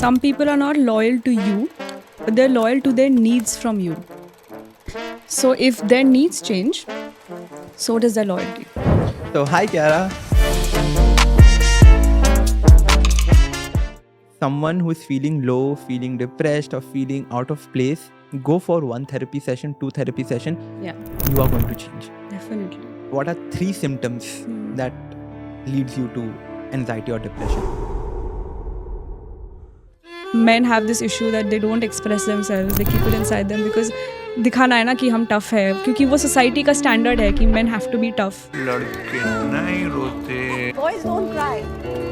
some people are not loyal to you, but they're loyal to their needs from you. So if their needs change, so does their loyalty. So, hi Kiara. Someone who's feeling low, feeling depressed, or feeling out of place, go for 1 therapy session, 2 therapy session. Yeah, You are going to change. definitely. What are 3 symptoms that leads you to anxiety or depression? Men have this issue that they don't express themselves, they keep it inside them because दिखाना है ना कि हम tough है, क्योंकि वो society का standard है कि men have to be tough. लड़के नहीं रोते. Boys don't cry.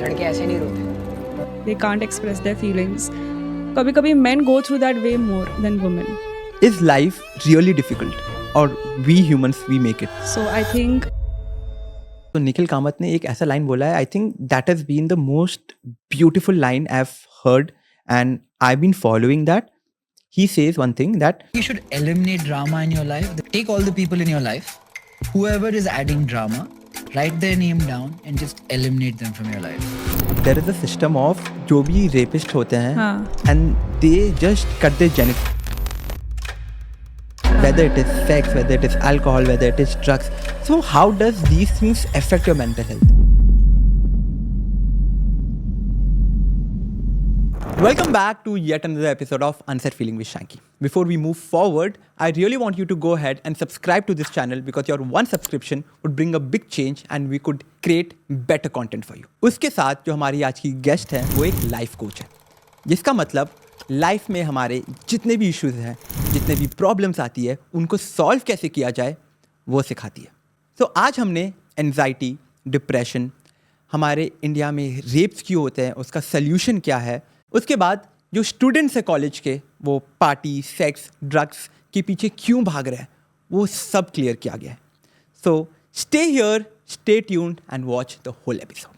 लड़के ऐसे नहीं रोते. They can't express their feelings. कभी-कभी men go through that way more than women. Is life really difficult? Or we humans, we make it? So I think तो निखिल कामत ने एक ऐसा लाइन बोला है, I think that has been the most beautiful line I have heard and I been following that. He says one thing that You should eliminate drama in your life. Take all the people in your life. Whoever is adding drama, write their name down and just eliminate them from your life. there is a system of जो भी rapist होते हैं हाँ. and they just cut their genitals. Whether it is sex, whether it is alcohol, whether it is drugs. So how does these things affect your mental health? Welcome back to yet another episode of Unsaid Feeling with Shanky. Before we move forward, I really want you to go ahead and subscribe to this channel because your one subscription would bring a big change and we could create better content for you. उसके साथ जो हमारी आज की guest है वो एक life coach है, जिसका मतलब लाइफ में हमारे जितने भी इश्यूज हैं, जितने भी प्रॉब्लम्स आती है, उनको सॉल्व कैसे किया जाए वो सिखाती है. तो आज हमने एंजाइटी, डिप्रेशन, हमारे इंडिया में रेप्स क्यों होते हैं, उसका सल्यूशन क्या है, उसके बाद जो स्टूडेंट्स है कॉलेज के वो पार्टी, सेक्स, ड्रग्स के पीछे क्यों भाग रहे हैं, वो सब क्लियर किया गया है. So stay here, stay tuned and watch the whole episode.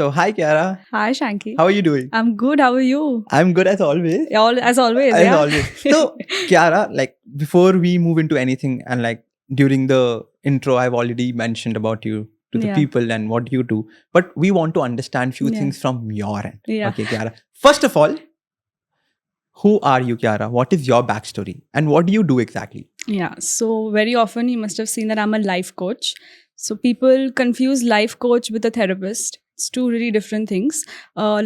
So hi Kiara. hi Shanky. How are you doing? I'm good. How are you? I'm good as always. As always. As yeah. always. So Kiara, like before we move into anything and like during the intro I've already mentioned about you to the Yeah. people and what you do, but we want to understand few Yeah. things from your end. Yeah. Okay Kiara, first of all, who are you Kiara? What is your backstory and what do you do exactly? Yeah, so very often you must have seen that I'm a life coach. So people confuse life coach with a therapist. It's two really different things.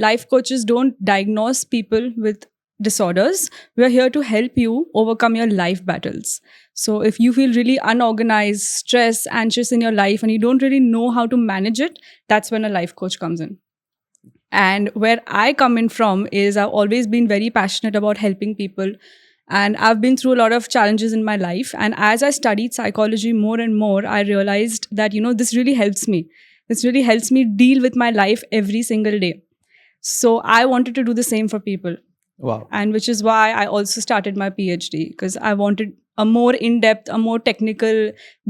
Life coaches don't diagnose people with disorders. We are here to help you overcome your life battles. So if you feel really unorganized, stressed, anxious in your life and you don't really know how to manage it, that's when a life coach comes in. And where I come in from is I've always been very passionate about helping people. And I've been through a lot of challenges in my life. And as I studied psychology more and more, I realized that, this really helps me. This really helps me deal with my life every single day. So I wanted to do the same for people. Wow. And which is why I also started my PhD, because I wanted a more in-depth, a more technical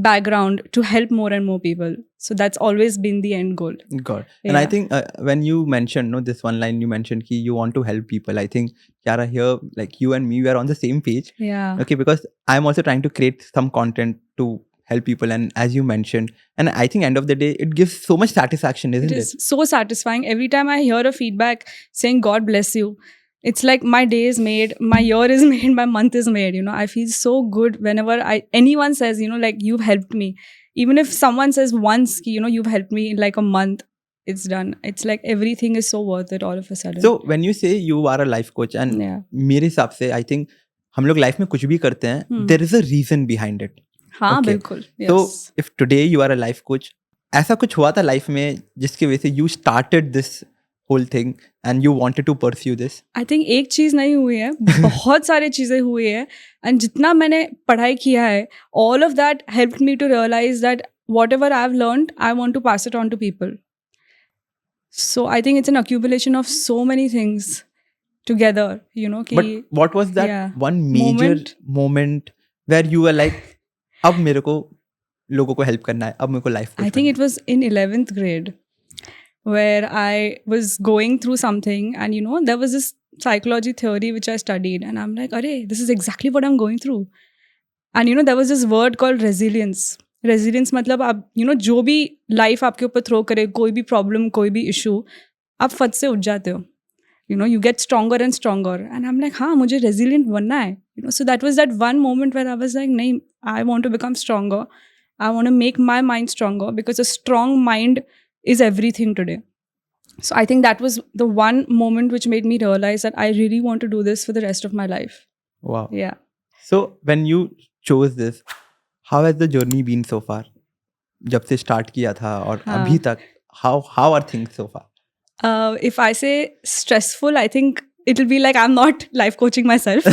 background to help more and more people. So that's always been the end goal. God. And I Yeah. think when you mentioned this one line you mentioned ki you want to help people, I think Kiara here, like you and me, we are on the same page. Yeah. Okay, because I'm also trying to create some content to help people, and as you mentioned, and I think end of the day it gives so much satisfaction, isn't It it? is so satisfying. Every time I hear a feedback saying God bless you, it's like my day is made, my year is made, my month is made. I feel so good whenever anyone says, like you've helped me. Even if someone says once, you've helped me in like a month, it's done. It's like everything is so worth it all of a sudden. So when you say you are a life coach, and Yeah. मेरे हिसाब से I think हम लोग life में कुछ भी करते हैं, there is a reason behind it. हाँ, Okay. बिल्कुल. Yes. So if today you are a life coach, ऐसा कुछ हुआ था लाइफ में जिसकी वजह से you started this whole thing and you wanted to pursue this? I think एक चीज़ नहीं हुई है, बहुत सारी चीज़ें हुई है. And जितना मैंने पढ़ाई किया है, all of that helped me to realize that whatever I've learned, I want to pass it on to people. So I think it's an accumulation of so many things together, कि But what was that Yeah. one major moment where you were like, अब मेरे को लोगों को help करना है, अब मेरे को life I think it was in 11th grade where I was going through something and there was this psychology theory which I studied and I'm like, arey, this is exactly what I'm going through. And there was this word called resilience. Resilience मतलब आप जो भी life आपके ऊपर throw करे, कोई भी problem, कोई भी issue, आप फट से उठ जाते हो. You get stronger and stronger. And I'm like, हाँ, मुझे resilient बनना है. So that was that one moment where I was like, नहीं, I want to become stronger. I want to make my mind stronger because a strong mind is everything today. So I think that was the one moment which made me realize that I really want to do this for the rest of my life. Wow. Yeah. So when you chose this, how has the journey been so far? जब से start किया था और हाँ. अभी तक, how are things so far? If I say stressful, I think it'll be like I'm not life coaching myself.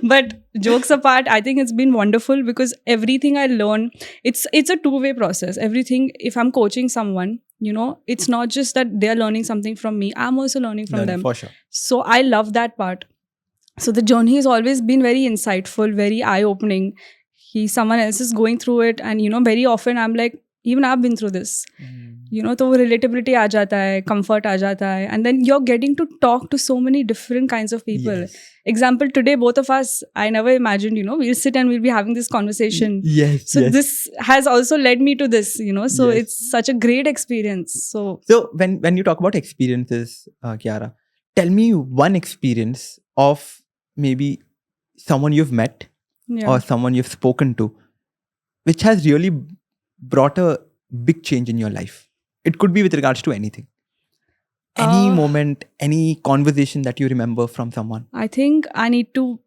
But jokes apart, I think it's been wonderful because everything I learn, it's a two-way process. Everything, if I'm coaching someone, it's not just that they're learning something from me. I'm also learning from them. For sure. So I love that part. So the journey has always been very insightful, very eye-opening. Someone else is going through it, and very often I'm like, even I've been through this. तो वो relatability आ जाता है, comfort आ जाता है, and then you're getting to talk to so many different kinds of people. Yes. Example, today both of us, I never imagined, we'll sit and we'll be having this conversation. Yes. So this has also led me to this, so Yes. it's such a great experience. So when you talk about experiences, Kiara, tell me one experience of maybe someone you've met or someone you've spoken to, which has really brought a big change in your life. It could be with regards to anything. Any moment, any conversation that you remember from someone. I think I need to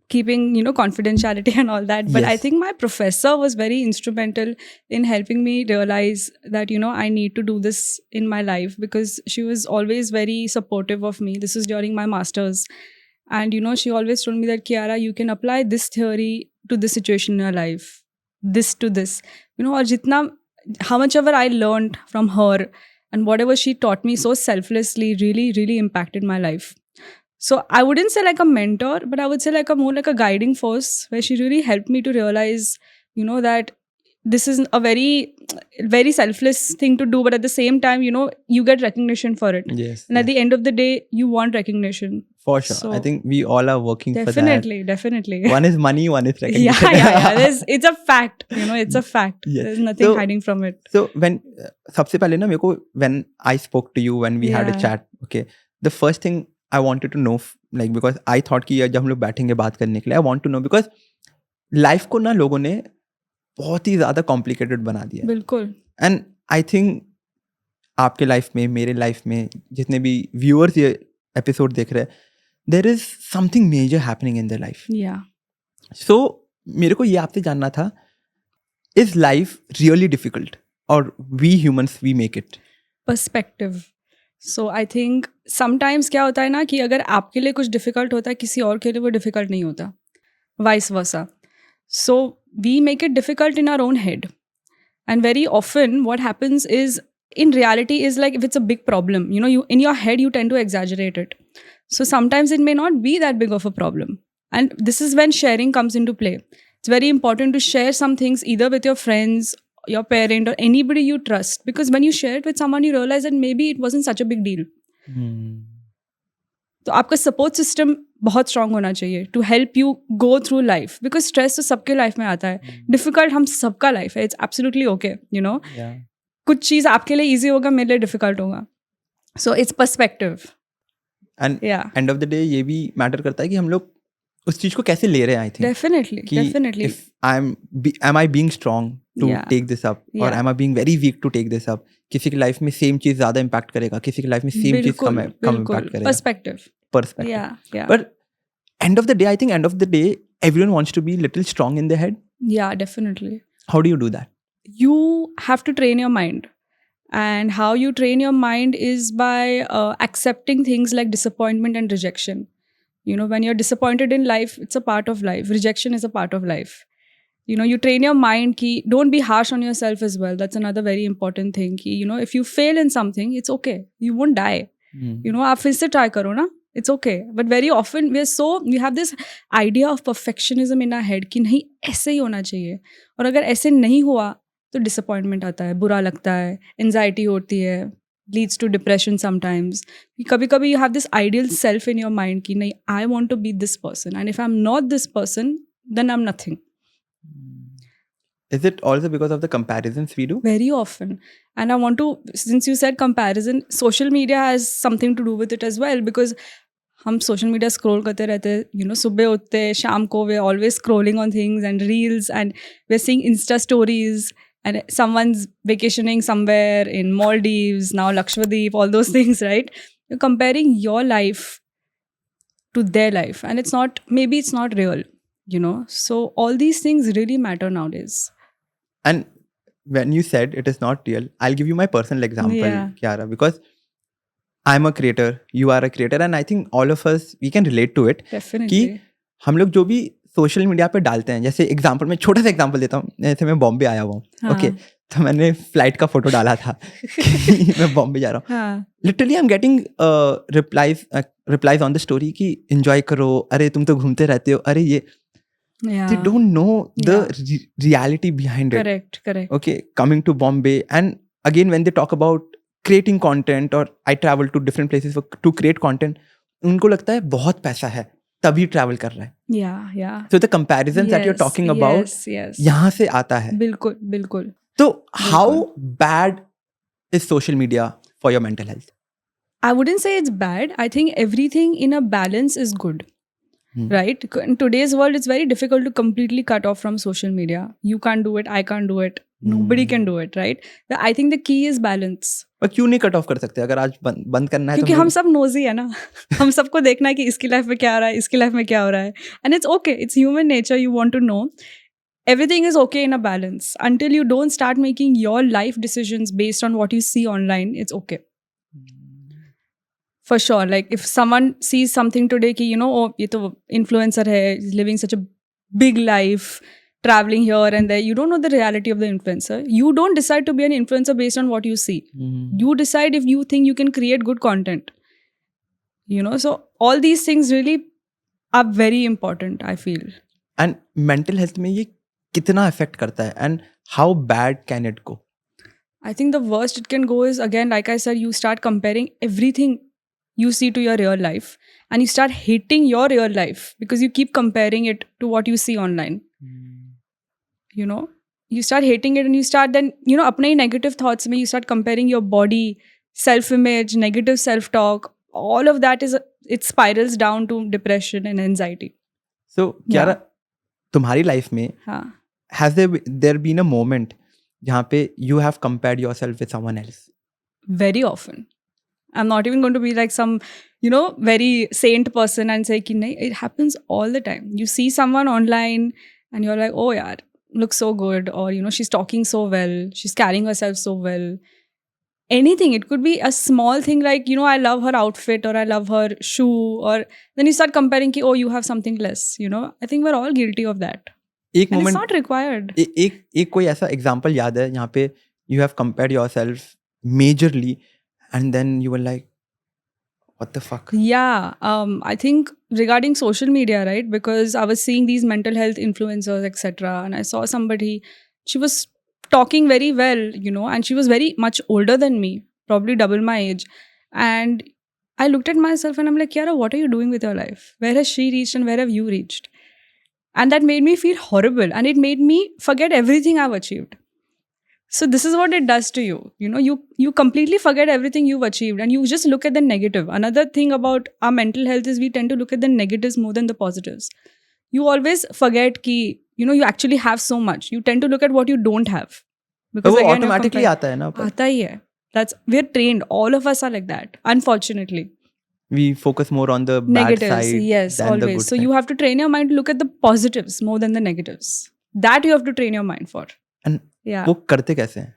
keeping, confidentiality and all that. But Yes. I think my professor was very instrumental in helping me realize that, I need to do this in my life because she was always very supportive of me. This was during my master's. And, she always told me that, Kiara, you can apply this theory to this situation in your life. This to this. Or how much ever I learned from her and whatever she taught me so selflessly really, really impacted my life. So I wouldn't say like a mentor, but I would say more like a guiding force where she really helped me to realize, that this is a very, very selfless thing to do. But at the same time, you get recognition for it. Yes. And at the end of the day, you want recognition. For sure. So, I think we all are working for that. Definitely. One is money, one is recognition. Yeah. It's a fact. It's a fact. Yes. There's nothing hiding from it. So when सबसे पहले ना मेरे को when I spoke to you, when we had a chat, okay, the first thing I wanted to know, like because I thought कि जब हम लोग बैठेंगे बात करने के लिए, I want to know because life को ना लोगों ने बहुत ही ज़्यादा complicated बना दिया. बिल्कुल. And I think आपके लाइफ में, मेरे लाइफ में, जितने भी viewers ये episode देख रहे हैं, there is something major happening in their life. Yeah. So मेरे को ये आपसे जानना था, is life really difficult or we humans we make it? Perspective. So I think sometimes क्या होता है ना कि अगर आपके लिए कुछ difficult होता है किसी और के लिए वो difficult नहीं होता. Vice versa. So we make it difficult in our own head. And very often what happens is in reality is like if it's a big problem, you in your head you tend to exaggerate it. So sometimes it may not be that big of a problem. And this is when sharing comes into play. It's very important to share some things either with your friends, your parent or anybody you trust. Because when you share it with someone, you realize that maybe it wasn't such a big deal. तो आपका support system बहुत strong होना चाहिए to help you go through life. Because stress तो सबके life में आता है. Difficult हम सबका life है. It's absolutely okay, Yeah. कुछ चीज़ आपके लिए easy होगा, मेरे लिए difficult होगा. So it's perspective. And end of the day ये भी matter करता है कि हम लोग उस चीज को कैसे ले रहे हैं. I think Definitely. if am I being strong to take this up or am I being very weak to take this up? किसी की लाइफ में सेम चीज ज्यादा इम्पैक्ट करेगा, किसी की लाइफ में सेम चीज कम इम्पैक्ट करेगा. Perspective. Yeah. But end of the day, I think end of the day everyone wants to be little strong in their head. Yeah, definitely. How do you do that? You have to train your mind. And how you train your mind is by accepting things like disappointment and rejection. When you're disappointed in life, it's a part of life. Rejection is a part of life. You train your mind ki don't be harsh on yourself as well. That's another very important thing ki, if you fail in something, it's okay. You won't die. आप फिर से try करो ना. It's okay. But very often we have this idea of perfectionism in our head कि नहीं ऐसे ही होना चाहिए. और अगर ऐसे नहीं हुआ तो disappointment आता है, बुरा लगता है, anxiety होती है, leads to depression sometimes. कभी-कभी you have this ideal self in your mind कि नहीं I want to be this person and if I'm not this person then I'm nothing. Is it also because of the comparisons we do? Very often. And I want to, since you said comparison, social media has something to do with it as well, because हम social media scroll करते रहते हैं, you know, सुबह उठते हैं, शाम को we're always scrolling on things and reels, and we're seeing Insta stories, and someone's vacationing somewhere in Maldives, now Lakshadweep, all those things, right? You're comparing your life to their life, and it's not, maybe it's not real, you know? So all these things really matter nowadays. And when you said it is not real, I'll give you my personal example, Yeah. Kiara, because I'm a creator, you are a creator, and I think all of us, we can relate to it. Definitely. कि हम लोग जो भी social media पे डालते हैं, जैसे example, मैं छोटा सा एग्जांपल देता हूँ, जैसे मैं बॉम्बे आया हुआ हूँ, हाँ. ओके, तो मैंने फ्लाइट का फोटो डाला था कि मैं बॉम्बे जा रहा हूँ. हाँ. Literally I am getting replies on the story कि एंजॉय करो, अरे तुम तो घूमते रहते हो, अरे ये. Yeah. They don't know the reality behind it. Correct. Okay, coming to Bombay, and again when they talk about creating content, or I travel to different places to create content, उनको लगता है बहुत पैसा है तभी travel कर रहा है. Yeah. So the comparisons that you're talking about, yes. यहाँ से आता है. बिल्कुल. So how bad is social media for your mental health? I wouldn't say it's bad. I think everything in a balance is good. Right? In today's world, it's very difficult to completely cut off from social media. You can't do it. I can't do it. Nobody can do it, right? I think the key is balance. पर क्यों नहीं cut off कर सकते? अगर आज बंद करना है क्योंकि तो हम सब नोजी है ना. हम सबको देखना है कि इसकी लाइफ में क्या हो रहा है, इसकी लाइफ में क्या हो रहा है. And it's okay. It's human nature. You want to know. Everything is okay in a balance. Until you don't start making your life decisions based on what you see online, it's okay. For sure. Like if someone sees something today ki, you know, oh, ye to influencer hai, he's living such a big life, traveling here and there. You don't know the reality of the influencer. You don't decide to be an influencer based on what you see. You decide if you think you can create good content. You know, so all these things really are very important, I feel. And mental health में ये कितना affect करता है? And how bad can it go? I think the worst it can go is, again, like I said, you start comparing everything you see to your real life, and you start hating your real life because you keep comparing it to what you see online. You know, you start hating it, and you start then, you know, apne negative thoughts mein you start comparing your body, self-image, negative self-talk. All of that it spirals down to depression and anxiety. So Kiara, तुम्हारी life में has there been a moment जहाँ पे you have compared yourself with someone else? Very often. I'm not even going to be like some, you know, very saint person and say ki nahi, it happens all the time. You see someone online and you're like, oh yaar, looks so good, or you know, she's talking so well, she's carrying herself so well. Anything. It could be a small thing like, you know, I love her outfit, or I love her shoe, or then you start comparing ki, oh, you have something less, you know. I think we're all guilty of that. एक and moment, it's not required. एक कोई ऐसा example याद है यहाँ पे you have compared yourself majorly and then you were like, what the fuck? Yeah, I think regarding social media, right? Because I was seeing these mental health influencers, etc. And I saw somebody, she was talking very well, you know, and she was very much older than me, probably double my age. And I looked at myself and I'm like, Kiara, what are you doing with your life? Where has she reached and where have you reached? And that made me feel horrible. And it made me forget everything I've achieved. So this is what it does to you. You know, you completely forget everything you've achieved and you just look at the negative. Another thing about our mental health is we tend to look at the negatives more than the positives. You always forget ki, you know, you actually have so much. You tend to look at what you don't have. Because वो again, automatically आता है ना पर. आता ही है. We're trained. All of us are like that, unfortunately. We focus more on the bad Negatives, side yes, than always. the good So side. you have to train your mind to look at the positives more than the negatives. That you have to train your mind for. And yeah. वो करते कैसे हैं?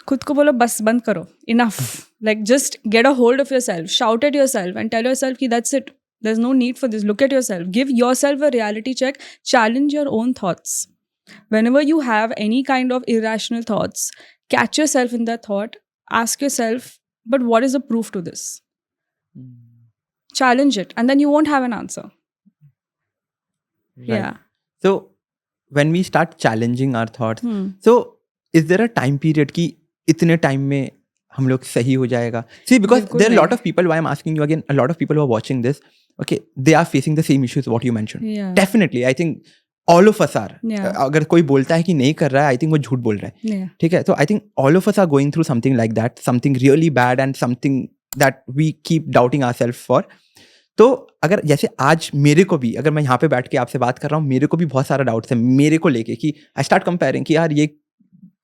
खुद को बोलो बस बंद करो, enough. Like just get a hold of yourself, shout at yourself and tell yourself ki that's it. There's no need for this. Look at yourself. Give yourself a reality check. Challenge your own thoughts. Whenever you have any kind of irrational thoughts, catch yourself in that thought. Ask yourself, but what is the proof to this? Challenge it and then you won't have an answer. Right. Yeah. So when we start challenging our thoughts, so is there a time period कि इतने time में हम लोग सही हो जाएगा? See, because there are a lot of people, why I'm asking you again, a lot of people who are watching this, okay, they are facing the same issues what you mentioned. Yeah. Definitely, I think all of us are. Yeah. अगर कोई बोलता है कि नहीं कर रहा है, I think वो झूठ बोल रहा है. Yeah. ठीक है, तो I think all of us are going through something like that, something really bad and something that we keep doubting ourselves for. तो अगर जैसे आज मेरे को भी, अगर मैं यहाँ पे बैठ के आपसे बात कर रहा हूँ, मेरे को भी बहुत सारा डाउट्स है मेरे को लेके कि आई स्टार्ट कंपेयरिंग कि यार ये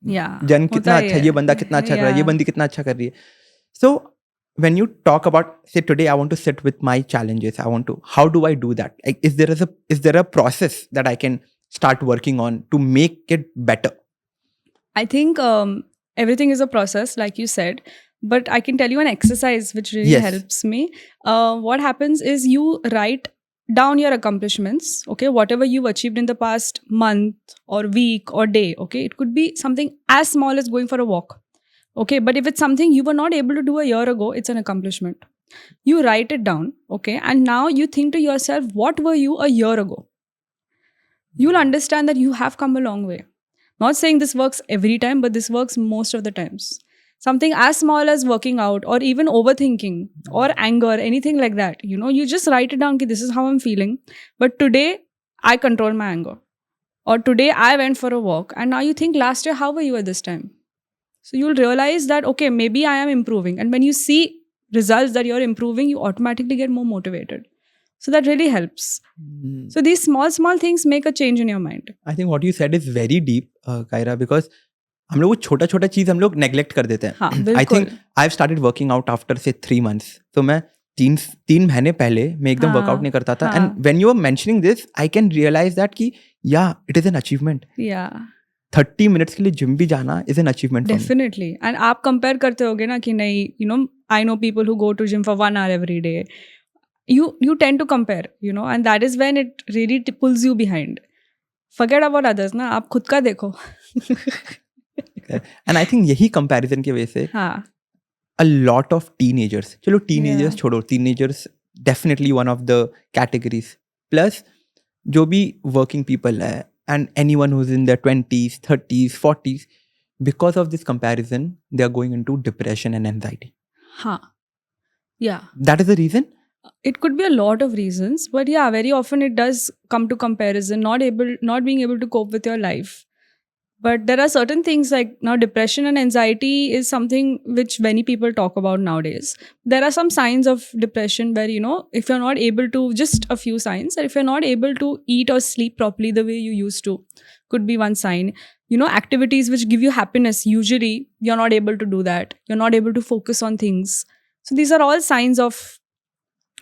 Yeah. जन होता कितना ही अच्छा है, ये बंदा कितना अच्छा कर रहा है, ये Yeah. बंदी कितना अच्छा कर रही है. So when you talk about, say today I want to sit with my challenges, how do I do that? Like, is there a process that I can start working on to make it better? I think everything is a process, like you said. But I can tell you an exercise which really Yes. helps me. What happens is you write down your accomplishments, okay? Whatever you've achieved in the past month or week or day, okay? It could be something as small as going for a walk, okay? But if it's something you were not able to do a year ago, it's an accomplishment. You write it down, okay? And now you think to yourself, what were you a year ago? You'll understand that you have come a long way. Not saying this works every time, but this works most of the times. Something as small as working out or even overthinking or anger, anything like that. You know, you just write it down, ki this is how I'm feeling. But today, I control my anger. Or today, I went for a walk. And now you think, last year, how were you at this time? So you'll realize that, okay, maybe I am improving. And when you see results that you're improving, you automatically get more motivated. So that really helps. So these small things make a change in your mind. I think what you said is very deep, Kaira, because हम लोग वो छोटा छोटा चीज हम लोग neglect कर देते हैं. हाँ, आई बिल्कुल. Think I have started working out after से 3 months. तो मैं तीन महीने पहले मैं एकदम हाँ, वर्कआउट नहीं करता था. हाँ. And when you are mentioning this I can realize that कि या it is an achievement. Yeah. 30 minutes के लिए जिम भी जाना is an achievement. Definitely. And आप compare करते होगे ना कि नहीं, you know, I know people who go to gym for 1 hour every day. You tend to compare, you know, and that is when it really pulls you behind. Forget about others ना, आप खुद का देखो. And I think यही comparison की वजह से हाँ. a lot of teenagers, चलो teenagers Yeah. छोड़ो, teenagers definitely one of the categories, plus जो भी working people है and anyone who's in their 20s 30s 40s, because of this comparison they are going into depression and anxiety. हाँ. Yeah. That is the reason. It could be a lot of reasons, but yeah, very often it does come to comparison, not being able to cope with your life. But there are certain things like now depression and anxiety is something which many people talk about nowadays. There are some signs of depression where, you know, if you're not able to, just a few signs, or if you're not able to eat or sleep properly the way you used to, could be one sign. You know, activities which give you happiness, usually you're not able to do that. You're not able to focus on things. So these are all signs of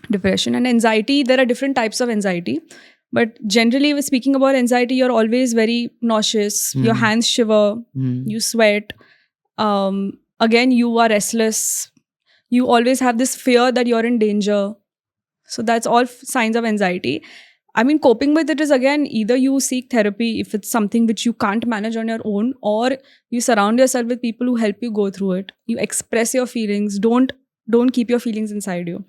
depression. And anxiety, there are different types of anxiety. But generally, we're speaking about anxiety, you're always very nauseous, your hands shiver, you sweat. Again, you are restless. You always have this fear that you're in danger. So that's all signs of anxiety. I mean, coping with it is, again, either you seek therapy if it's something which you can't manage on your own, or you surround yourself with people who help you go through it. You express your feelings. Don't keep your feelings inside you.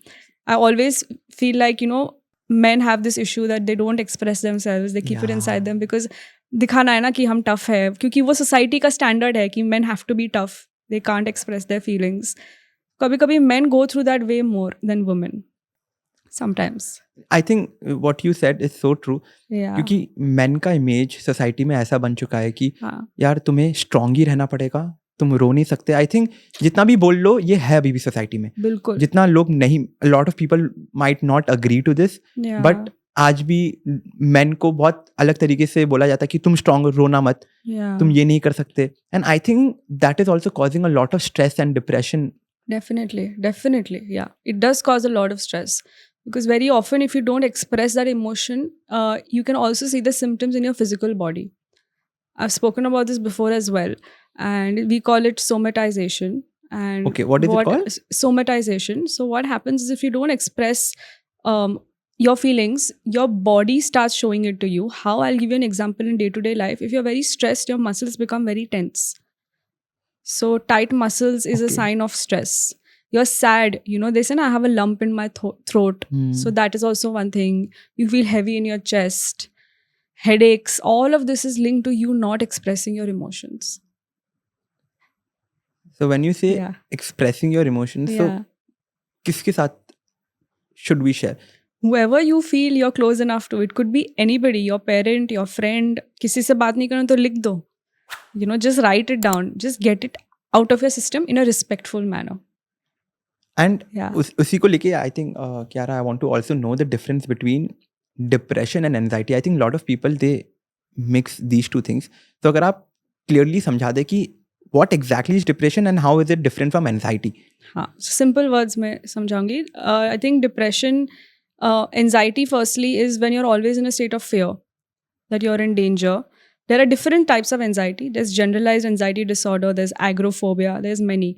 I always feel like, you know, men have this issue that they don't express themselves. They keep it inside them because दिखाना है ना कि हम tough है, क्योंकि वो society का standard है कि men have to be tough. They can't express their feelings. कभी-कभी men go through that way more than women. Sometimes. I think what you said is so true. Yeah. क्योंकि men का image society में ऐसा बन चुका है कि हाँ. यार तुम्हें strong ही रहना पड़ेगा, तुम रो नहीं सकते. आई थिंक जितना भी बोल लो ये है अभी भी सोसाइटी में. बिल्कुल. जितना लोग नहीं, lot of people might not agree to this, Yeah. But आज भी मेन को बहुत अलग तरीके से बोला जाता है कि तुम स्ट्रांग, रोना मत, Yeah. तुम ये नहीं कर सकते. And I think that is also causing a lot of stress and depression. Definitely. Yeah. It does cause a lot of stress. Because very often, if you don't express that emotion, you can also see the symptoms in your physical body. I've spoken about this before as well. And we call it somatization. And Okay, what is it called? Somatization. So what happens is if you don't express your feelings, your body starts showing it to you. How? I'll give you an example in day-to-day life. If you're very stressed, your muscles become very tense. So tight muscles is a Okay. sign of stress. You're sad. You know, they say, I have a lump in my throat. So that is also one thing. You feel heavy in your chest. Headaches. All of this is linked to you not expressing your emotions. So when you say Yeah. expressing your emotions, so Yeah. किसके साथ should we share? whoever you feel you're close enough to, it could be anybody, your parent, your friend, किसी से बात नहीं करना तो लिख दो. Just write it down. Just get it out of your system in a respectful manner. And Yeah. उसी को लेके I think Kiara, I want to also know the difference between depression and anxiety. I think a lot of people they mix these two things. So अगर आप clearly समझा दे कि what exactly is depression and how is it different from anxiety? हाँ, simple words में समझाऊंगी. I think depression, anxiety firstly is when you're always in a state of fear that you're in danger. There are different types of anxiety. There's generalized anxiety disorder, there's agoraphobia, there's many.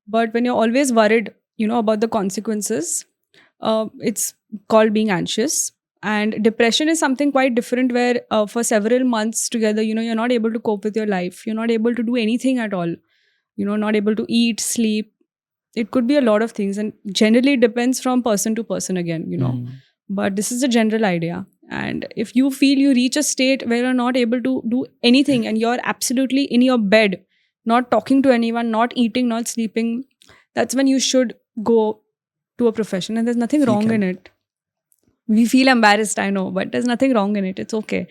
But when you're always worried, about the consequences, it's called being anxious. And depression is something quite different where for several months together, you're not able to cope with your life. You're not able to do anything at all. Not able to eat, sleep. It could be a lot of things, and generally it depends from person to person again, But this is the general idea. And if you feel you reach a state where you're not able to do anything and you're absolutely in your bed, not talking to anyone, not eating, not sleeping, that's when you should go to a profession. And there's nothing wrong in it. We feel embarrassed, I know, but there's nothing wrong in it. It's okay.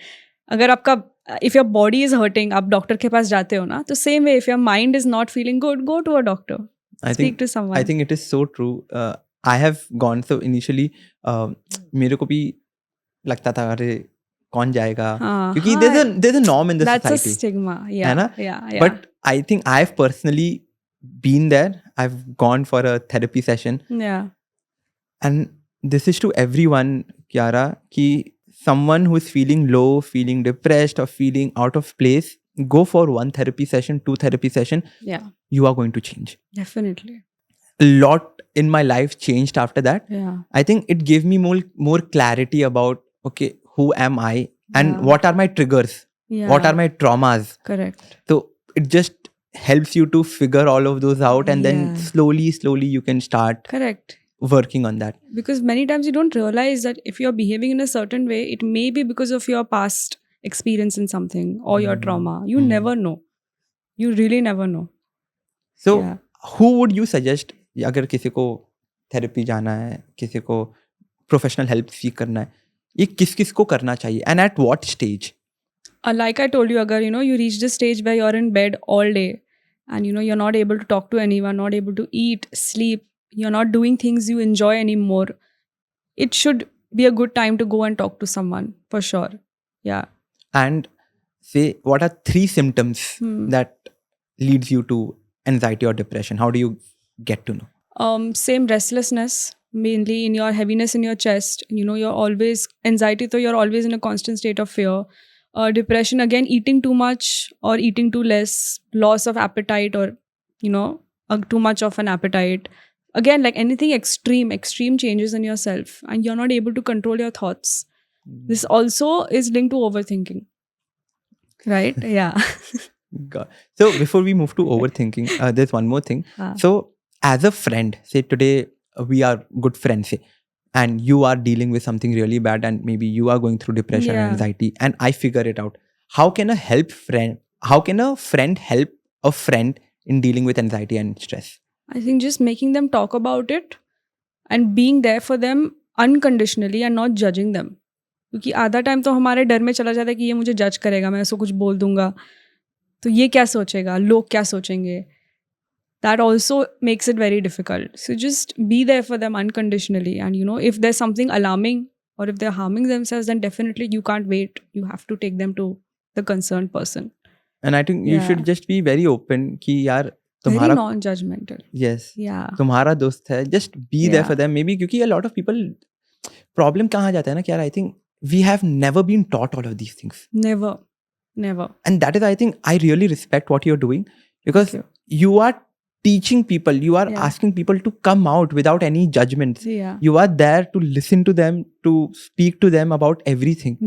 अगर आपका if your body is hurting, आप doctor के पास जाते हो ना, तो same way if your mind is not feeling good, go to a doctor. Speak to someone. I think it is so true. I have gone, so initially मेरे को भी लगता था अरे कौन जाएगा, क्योंकि there's a norm in the society. That's a stigma. Yeah. है ना? Yeah. But I think I've personally been there. I've gone for a therapy session. Yeah. And this is to everyone, Kiara, ki someone who is feeling low, feeling depressed or feeling out of place, go for 1 therapy session, 2 therapy session. Yeah. You are going to change. Definitely. A lot in my life changed after that. Yeah. I think it gave me more clarity about, okay, who am I and what are my triggers? Yeah. What are my traumas? Correct. So it just helps you to figure all of those out, and then slowly you can start Correct. working on that. Because many times you don't realize that if you're behaving in a certain way, it may be because of your past experience in something or your trauma. You never know. You really never know. So who would you suggest, अगर किसी को therapy जाना है, किसी को professional help सीख करना है, ये किस को करना चाहिए, and at what stage? Like I told you, agar you reach the stage where you're in bed all day and you're not able to talk to anyone, not able to eat, sleep, you're not doing things you enjoy anymore, it should be a good time to go and talk to someone for sure. Yeah. And say, what are 3 symptoms that leads you to anxiety or depression? How do you get to know? Same restlessness, mainly in your heaviness in your chest. You're always anxiety, so you're always in a constant state of fear. Depression, again, eating too much or eating too less, loss of appetite or too much of an appetite. Again, like anything extreme changes in yourself and you're not able to control your thoughts. This also is linked to overthinking, right? Yeah. So before we move to overthinking, there's one more thing. So as a friend, say today we are good friends, say, and you are dealing with something really bad and maybe you are going through depression and anxiety, and I figure it out. How can a friend help a friend in dealing with anxiety and stress? I think just making them talk about it and being there for them unconditionally and not judging them. क्योंकि आधा time तो हमारे डर में चला जाता है कि ये मुझे जज करेगा, मैं उसको कुछ बोल दूंगा तो ये क्या सोचेगा, लोग क्या सोचेंगे. That also makes it very difficult. So just be there for them unconditionally. And if there's something alarming or if they're harming themselves, then definitely you can't wait. You have to take them to the concerned person. And I think you should just be very open कि यार तुम्हारा very non-judgmental. Yes. Yeah. तुम्हारा दोस्त है. Just be there for them. Maybe क्योंकि a lot of people problem कहाँ जाता है ना कि यार I think we have never been taught all of these things. Never. And that is, I think, I really respect what you're doing because you are teaching people, you are asking people to come out without any judgments. You are there to listen to them, to speak to them about everything.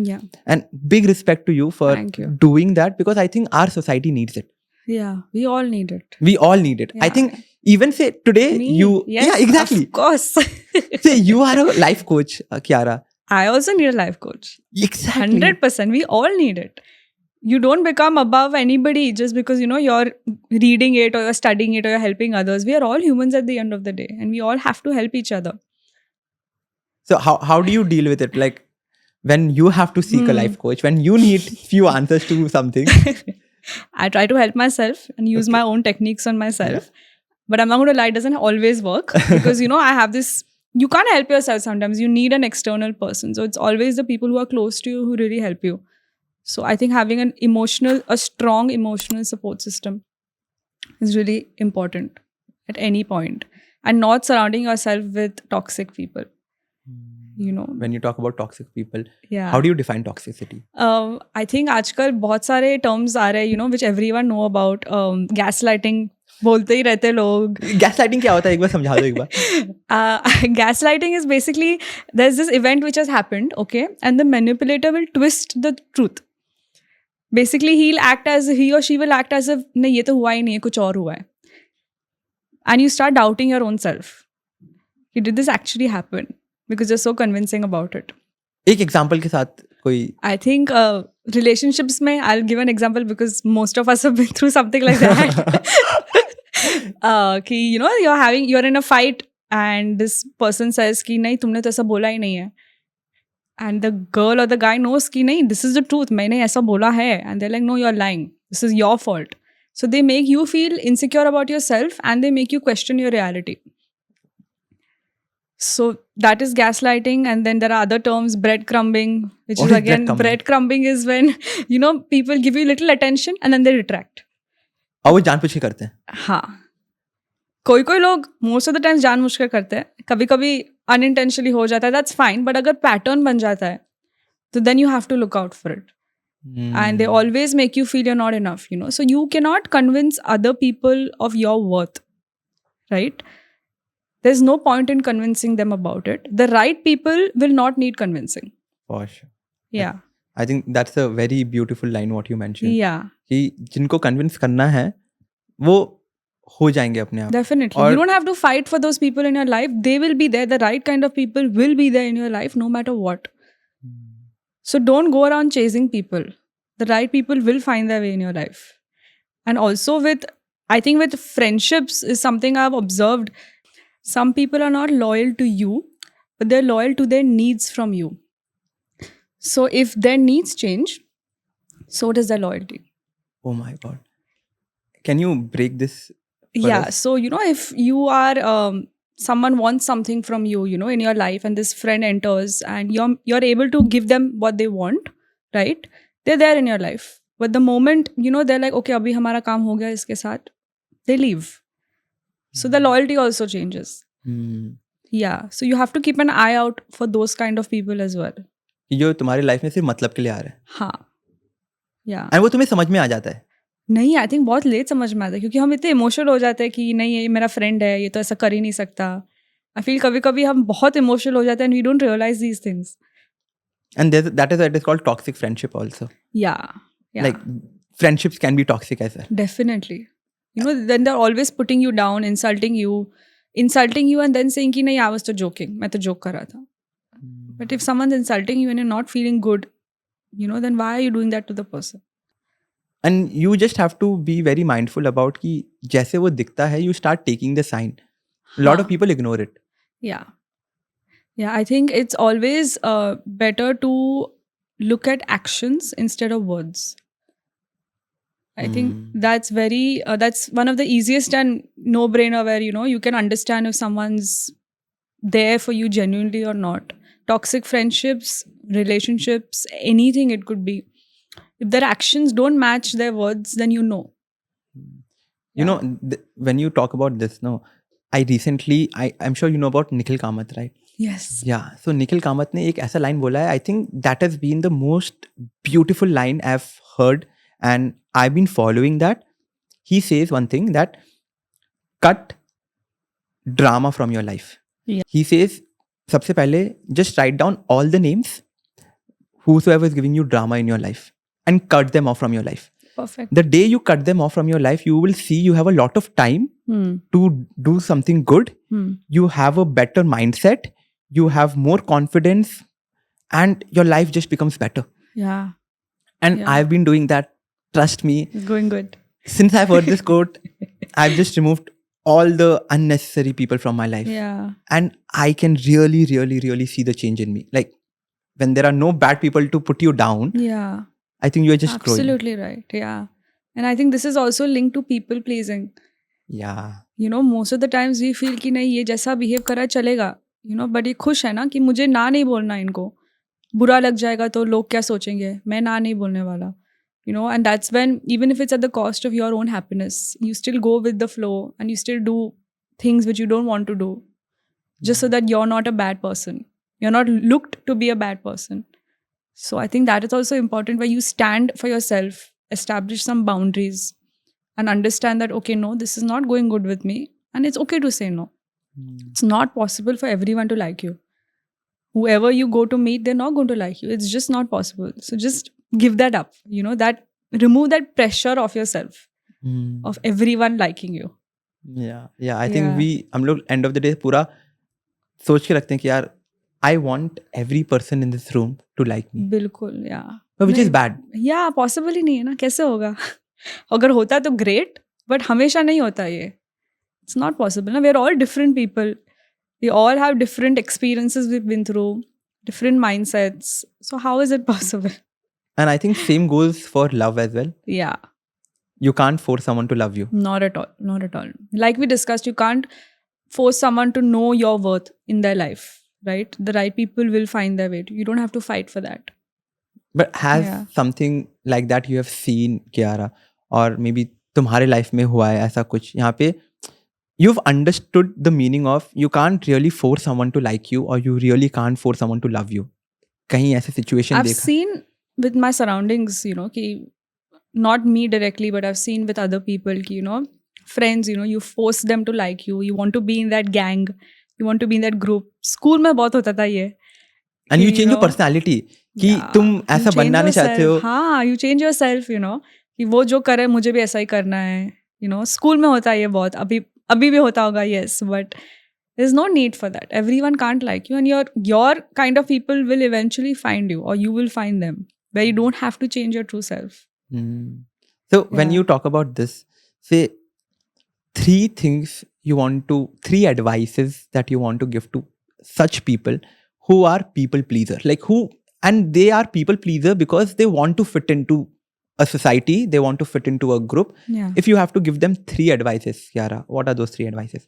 And big respect to you for doing that, because I think our society needs it. We all need it. I think even say today exactly, of course. Say you are a life coach, Kiara. I also need a life coach. Exactly. 100%. We all need it. You don't become above anybody just because you're reading it or you're studying it or you're helping others. We are all humans at the end of the day, and we all have to help each other. So how do you deal with it? Like when you have to seek a life coach, when you need few answers to something. I try to help myself and use my own techniques on myself. But I'm not going to lie, it doesn't always work because, I have this, you can't help yourself sometimes. You need an external person. So it's always the people who are close to you who really help you. So I think having a strong emotional support system is really important at any point, and not surrounding yourself with toxic people. When you talk about toxic people, Yeah. how do you define toxicity? I think आजकल बहुत सारे terms आ रहे हैं, which everyone know about. Gaslighting बोलते ही रहते लोग. Gaslighting क्या होता है? एक बार समझा दो एक बार. Gaslighting is basically, there's this event which has happened, okay, and the manipulator will twist the truth. Basically, he or she will act as if नहीं ये तो हुआ ही नहीं है, कुछ और हुआ है. And you start doubting your own self. Did this actually happen? Because you're so convincing about it. एक example के साथ कोई. I think relationships में, I'll give an example because most of us have been through something like that. कि you're in a fight and this person says कि नहीं तुमने तो ऐसा बोला ही नहीं है. And the girl or the guy knows कि नहीं, this is the truth, मैंने ऐसा बोला है. And they're like, no, you're lying. This is your fault. So they make you feel insecure about yourself and they make you question your reality. So that is gaslighting. And then there are other terms, breadcrumbing, which What is is again, breadcrumbing is when, people give you little attention and then they retract. और वो जानबूझ के करते हैं. हाँ. कोई लोग most of the times जानबूझ कर करते हैं. कभी कभी unintentionally हो जाता है, that's fine. But अगर pattern बन जाता है, so then you have to look out for it. And they always make you feel you're not enough, So you cannot convince other people of your worth, right? There's no point in convincing them about it. The right people will not need convincing. For sure. Yeah. I think that's a very beautiful line what you mentioned. Yeah. कि जिनको convince करना है वो हो जाएंगे अपने आप. Definitely. You don't have to fight for those people in your life. They will be there. The right kind of people will be there in your life no matter what. So don't go around chasing people. The right people will find their way in your life. And also I think with friendships is something I've observed. Some people are not loyal to you, but they're loyal to their needs from you. So if their needs change, so does their loyalty. Oh my God. Can you break this? Yeah. So, if you are, someone wants something from you, in your life, and this friend enters and you're able to give them what they want, right? They're there in your life. But the moment, they're like, okay, abhi hamara kaam ho gaya iske saath, they leave. So the loyalty also changes. Yeah. So you have to keep an eye out for those kind of people as well. जो तुम्हारी life में सिर्फ मतलब के लिए आ रहे हैं. हाँ. Yeah. और वो तुम्हें समझ में आ जाता है. नहीं, आई थिंक बहुत लेट समझ में आता है क्योंकि हम इतने इमोशनल हो जाते हैं कि नहीं ये मेरा फ्रेंड है, ये तो ऐसा कर ही नहीं सकता. आई फील कभी कभी हम बहुत इमोशनल हो जाते हैं and we don't realize these things. And that is why it is called toxic friendship also. Yeah. Like friendships can be toxic as well. Definitely. Then they're always putting you down, insulting you and then saying कि नहीं, I was तो joking, मैं तो joke कर रहा था. But if someone's insulting you and you're not feeling good, then why are you doing that to the person? And you just have to be very mindful about कि जैसे वो दिखता है, you start taking the sign. A lot of people ignore it. Yeah. Yeah, I think it's always better to look at actions instead of words. I think that's that's one of the easiest and no-brainer where, you can understand if someone's there for you genuinely or not. Toxic friendships, relationships, anything it could be. If their actions don't match their words, then you know. You know, when you talk about this, I'm sure you know about Nikhil Kamath, right? Yes. Yeah. So Nikhil Kamath ने एक ऐसा line बोला है. I think that has been the most beautiful line I've heard and I've been following that. He says one thing that cut drama from your life. Yeah. He says सबसे पहले just write down all the names whosoever is giving you drama in your life and cut them off from your life. Perfect. The day you cut them off from your life, you will see you have a lot of time to do something good. You have a better mindset. You have more confidence and your life just becomes better. Yeah. And I've been doing that. Trust me. It's going good. Since I've heard this quote, I've just removed all the unnecessary people from my life. Yeah. And I can really, really, really see the change in me. Like when there are no bad people to put you down, Yeah. I think you are just growing. Absolutely right. Yeah. And I think this is also linked to people pleasing. Yeah. You know, most of the times we feel कि नहीं ये जैसा behave करा चलेगा, you know, but ये खुश है ना कि मुझे ना नहीं बोलना इनको, बुरा लग जाएगा तो लोग क्या सोचेंगे, मैं ना नहीं बोलने वाला. You know, and that's when, even if it's at the cost of your own happiness, you still go with the flow and you still do things which you don't want to do, just so that you're not a bad person. You're not looked to be a bad person. So I think that is also important, where you stand for yourself, establish some boundaries, and understand that, okay, no, this is not going good with me. And it's okay to say no. It's not possible for everyone to like you. Whoever you go to meet, they're not going to like you. It's just not possible. So just give that up. You know, that remove that pressure of yourself, of everyone liking you. Yeah. I think Yeah. हम लोग end of the day पूरा सोच के रखते हैं कि यार I want every person in this room to like me. बिल्कुल, yeah. Which is नहीं, bad. Yeah, possible ही नहीं है ना, कैसे होगा? अगर होता तो great, but हमेशा नहीं होता ये. It's not possible. We're all different people. We all have different experiences we've been through, different mindsets. So how is it possible? And I think same goes for love as well. Yeah, You can't force someone to love you. not at all. Not at all. Like we discussed, you can't force someone to know your worth in their life, right? The right people will find their way. You don't have to fight for that. But has Yeah. something like that you have seen, Kiara, or maybe तुम्हारे life में हुआ है ऐसा कुछ यहाँ पे you've understood the meaning of you can't really force someone to like you or you really can't force someone to love you. कहीं ऐसे situation I've देखा? seen with my surroundings, you know, ki, not me directly, but I've seen with other people, ki, you know, friends, you know, you force them to like you. You want to be in that gang. You want to be in that group. School में बहुत होता था ये. And you कि, change your know, personality कि yeah, तुम you ऐसा change बनना नहीं चाहते हो. yourself. हाँ, you change yourself, you know, कि वो जो करे मुझे भी ऐसा ही करना है. You know, school में होता है ये बहुत. अभी भी होता होगा, yes, but there's no need for that. Everyone can't like you, and your kind of people will eventually find you, or you will find them, where you don't have to change your true self. So when Yeah. you talk about this, say three advices that you want to give to such people who are people pleaser, like and they are people pleaser because they want to fit into a society, they want to fit into a group. Yeah. If you have to give them three advices, Kiara, what are those three advices?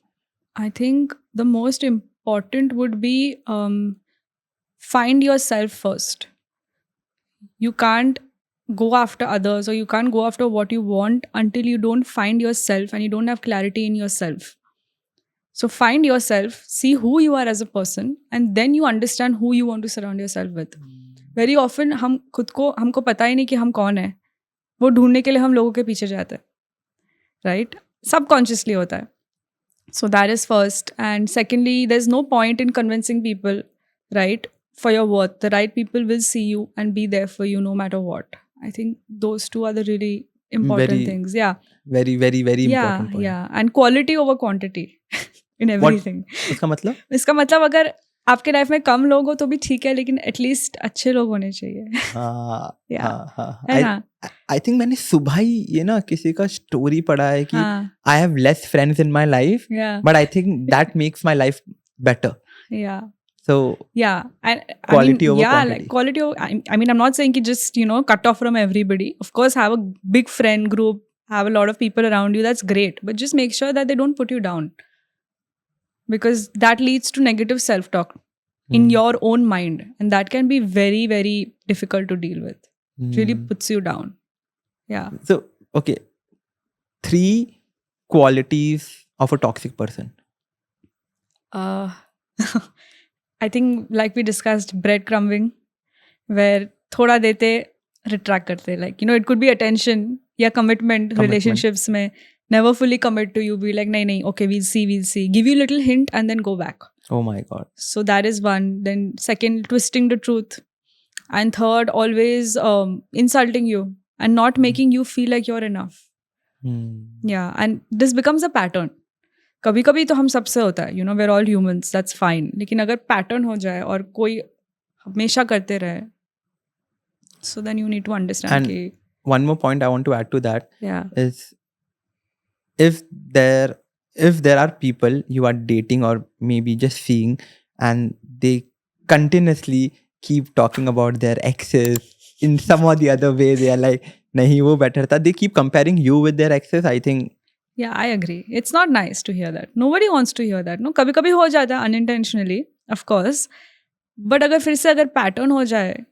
I think the most important would be find yourself first. You can't go after others, or you can't go after what you want until you don't find yourself and you don't have clarity in yourself. So find yourself, see who you are as a person, and then you understand who you want to surround yourself with. Very often हमको पता ही नहीं कि हम कौन है, वो ढूंढने के लिए हम लोगों के पीछे जाते हैं, right? Subconsciously होता है. So that is first. And secondly, there's no point in convincing people, right, for your worth. The right people will see you and be there for you no matter what. I think those two are the really important Very- things. Yeah. Very, very, very important point. Yeah. And quality over quantity in everything. उसका मतलब? इसका मतलब अगर आपके life में कम लोग हो तो भी ठीक है, लेकिन एटलीस्ट अच्छे लोग होने चाहिए. हाँ. है ना? I think मैंने सुबह ही ये ना किसी का स्टोरी पढ़ा है कि हाँ. I have less friends in my life, Yeah. but I think that makes my life better. Yeah. So Yeah, and Quality over yeah, quantity. like quality over. I mean, I'm not saying you just cut off from everybody. Of course, have a big friend group, have a lot of people around you. That's great, but just make sure that they don't put you down, because that leads to negative self-talk in your own mind, and that can be very, very difficult to deal with. It really puts you down. Yeah. So okay, three qualities of a toxic person. I think, like we discussed, breadcrumbing, where thoda dete retract karte. Like, it could be attention, yeah, commitment. Relationships mein never fully commit to you. Be like, nahi, okay, we'll see. Give you a little hint and then go back. Oh my God. So that is one. Then second, twisting the truth. And third, always insulting you and not making you feel like you're enough. Yeah, and this becomes a pattern. कभी कभी तो हम सबसे होता है, we're all humans, that's fine. लेकिन अगर pattern हो जाए और कोई हमेशा करते रहे, so then you need to understand And कि one more point I want to add to that yeah, is if there if there are people you are dating or maybe just seeing and they continuously keep talking about their exes in some or the other way, they are like, nahi wo better tha, they keep comparing you with their exes, I think. Yeah, I agree. It's not nice to hear that. Nobody wants to hear that. No, कभी कभी हो जाता है unintentionally, of course. But अगर फिर से अगर pattern हो जाए,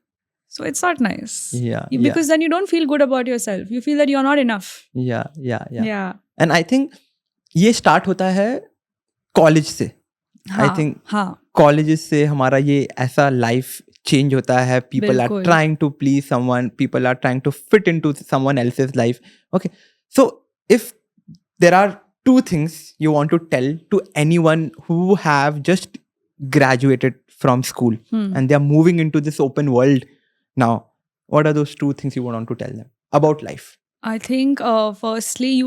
so it's not nice. Yeah, Because then you don't feel good about yourself. You feel that you're not enough. yeah. And I think ये start होता है college से. I think colleges से हमारा ये ऐसा life change होता है. People are trying to please someone. People are trying to fit into someone else's life. Okay. So if there are two things you want to tell to anyone who have just graduated from school and they are moving into this open world now, what are those two things you want to tell them about life? I think firstly,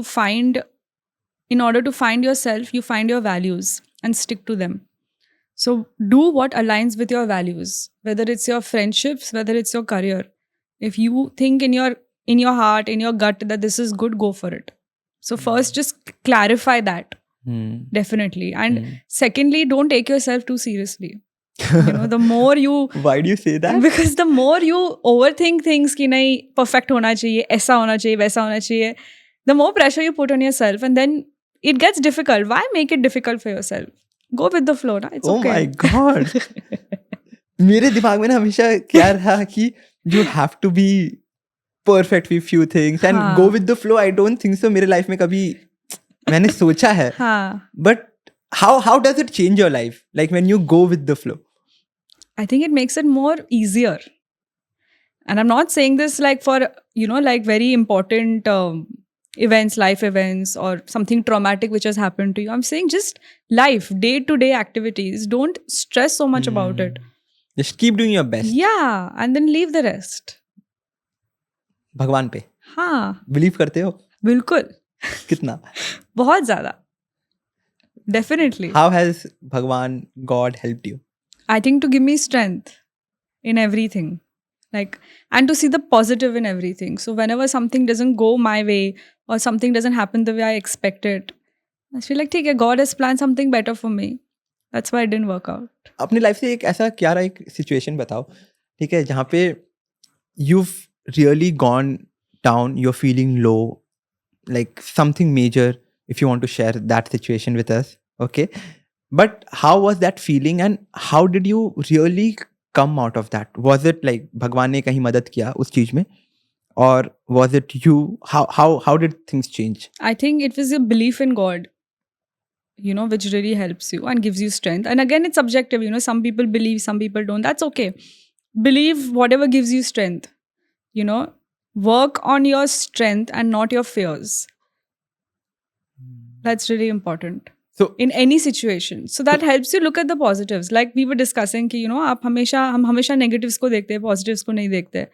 in order to find yourself, you find your values and stick to them. So do what aligns with your values, whether it's your friendships, whether it's your career. If you think in your heart, in your gut that this is good, go for it. So first, just clarify that. Definitely. And secondly, don't take yourself too seriously. The more you... Why do you say that? Because the more you overthink things ki nahi perfect hona chahiye, aisa hona chahiye, waisa hona chahiye, the more pressure you put on yourself and then it gets difficult. Why make it difficult for yourself? Go with the flow. Na? It's okay. Oh my God. मेरे दिमाग में ना हमेशा क्या रहा कि you have to be perfect with few things and go with the flow. I don't think so. मेरे life में कभी मैंने सोचा है. But how does it change your life? Like when you go with the flow? I think it makes it more easier. And I'm not saying this like for, like very important events, life events or something traumatic which has happened to you. I'm saying just life, day-to-day activities. Don't stress so much about it. Just keep doing your best. Yeah. And then leave the rest. भगवान पे हाँ believe करते हो? बिल्कुल. कितना? बहुत ज़्यादा. Definitely. How has Bhagwan, God helped you? I think to give me strength in everything. And to see the positive in everything. So whenever something doesn't go my way or something doesn't happen the way I expected, I feel like, ठीक है, God has planned something better for me. That's why it didn't work out. अपनी life से एक ऐसा क्या रहा एक situation बताओ, ठीक है, जहाँ पे you've really gone down, you're feeling low, like something major, if you want to share that situation with us, okay? But how was that feeling and how did you really come out of that? Was it like भगवान ने कहीं मदद किया उस चीज में? Or was it you? How did things change? I think it was your belief in God, which really helps you and gives you strength. And again, it's subjective. Some people believe, some people don't. That's okay. Believe whatever gives you strength. Work on your strength and not your fears. That's really important. So in any situation. So that helps you look at the positives. Like we were discussing कि हम हमेशा negatives को देखते हैं, positives को नहीं देखते.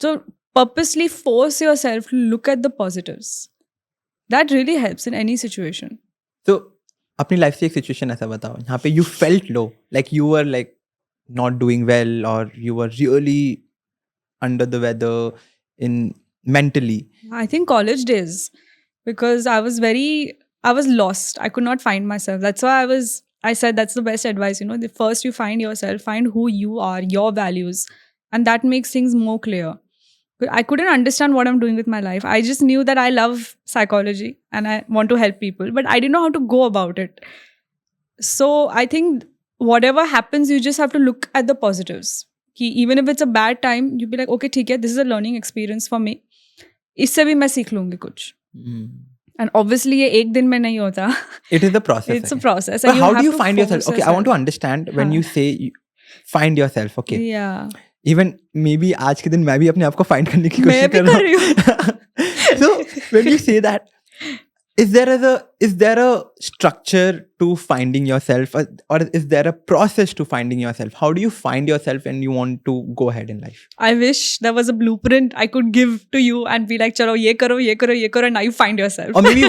So purposely force yourself to look at the positives. That really helps in any situation. So अपनी life से एक situation ऐसा बताओ जहाँ पे you felt low, like you were like not doing well or you were really under the weather in mentally. I think college days, because I was lost. I could not find myself. That's why I said that's the best advice. The first you find yourself, find who you are, your values, and that makes things more clear. I couldn't understand what I'm doing with my life. I just knew that I love psychology and I want to help people, but I didn't know how to go about it. So I think whatever happens, you just have to look at the positives. Even if it's a bad time, you'll be like, okay, ठीक है, this is a learning experience for me. इससे भी मैं सीख लूंगी कुछ. And obviously, ये एक दिन में नहीं होता. It is a process. It's a process. But how do you find yourself? Okay, I want to understand when you say find yourself. Okay. Yeah. Even maybe आज के दिन मैं भी अपने आप को find करने की कोशिश कर रहा हूँ. So when you say that, is there a structure to finding yourself, or is there a process to finding yourself? How do you find yourself when you want to go ahead in life? I wish there was a blueprint I could give to you and be like, chalo, ye karo, and now you find yourself. Or maybe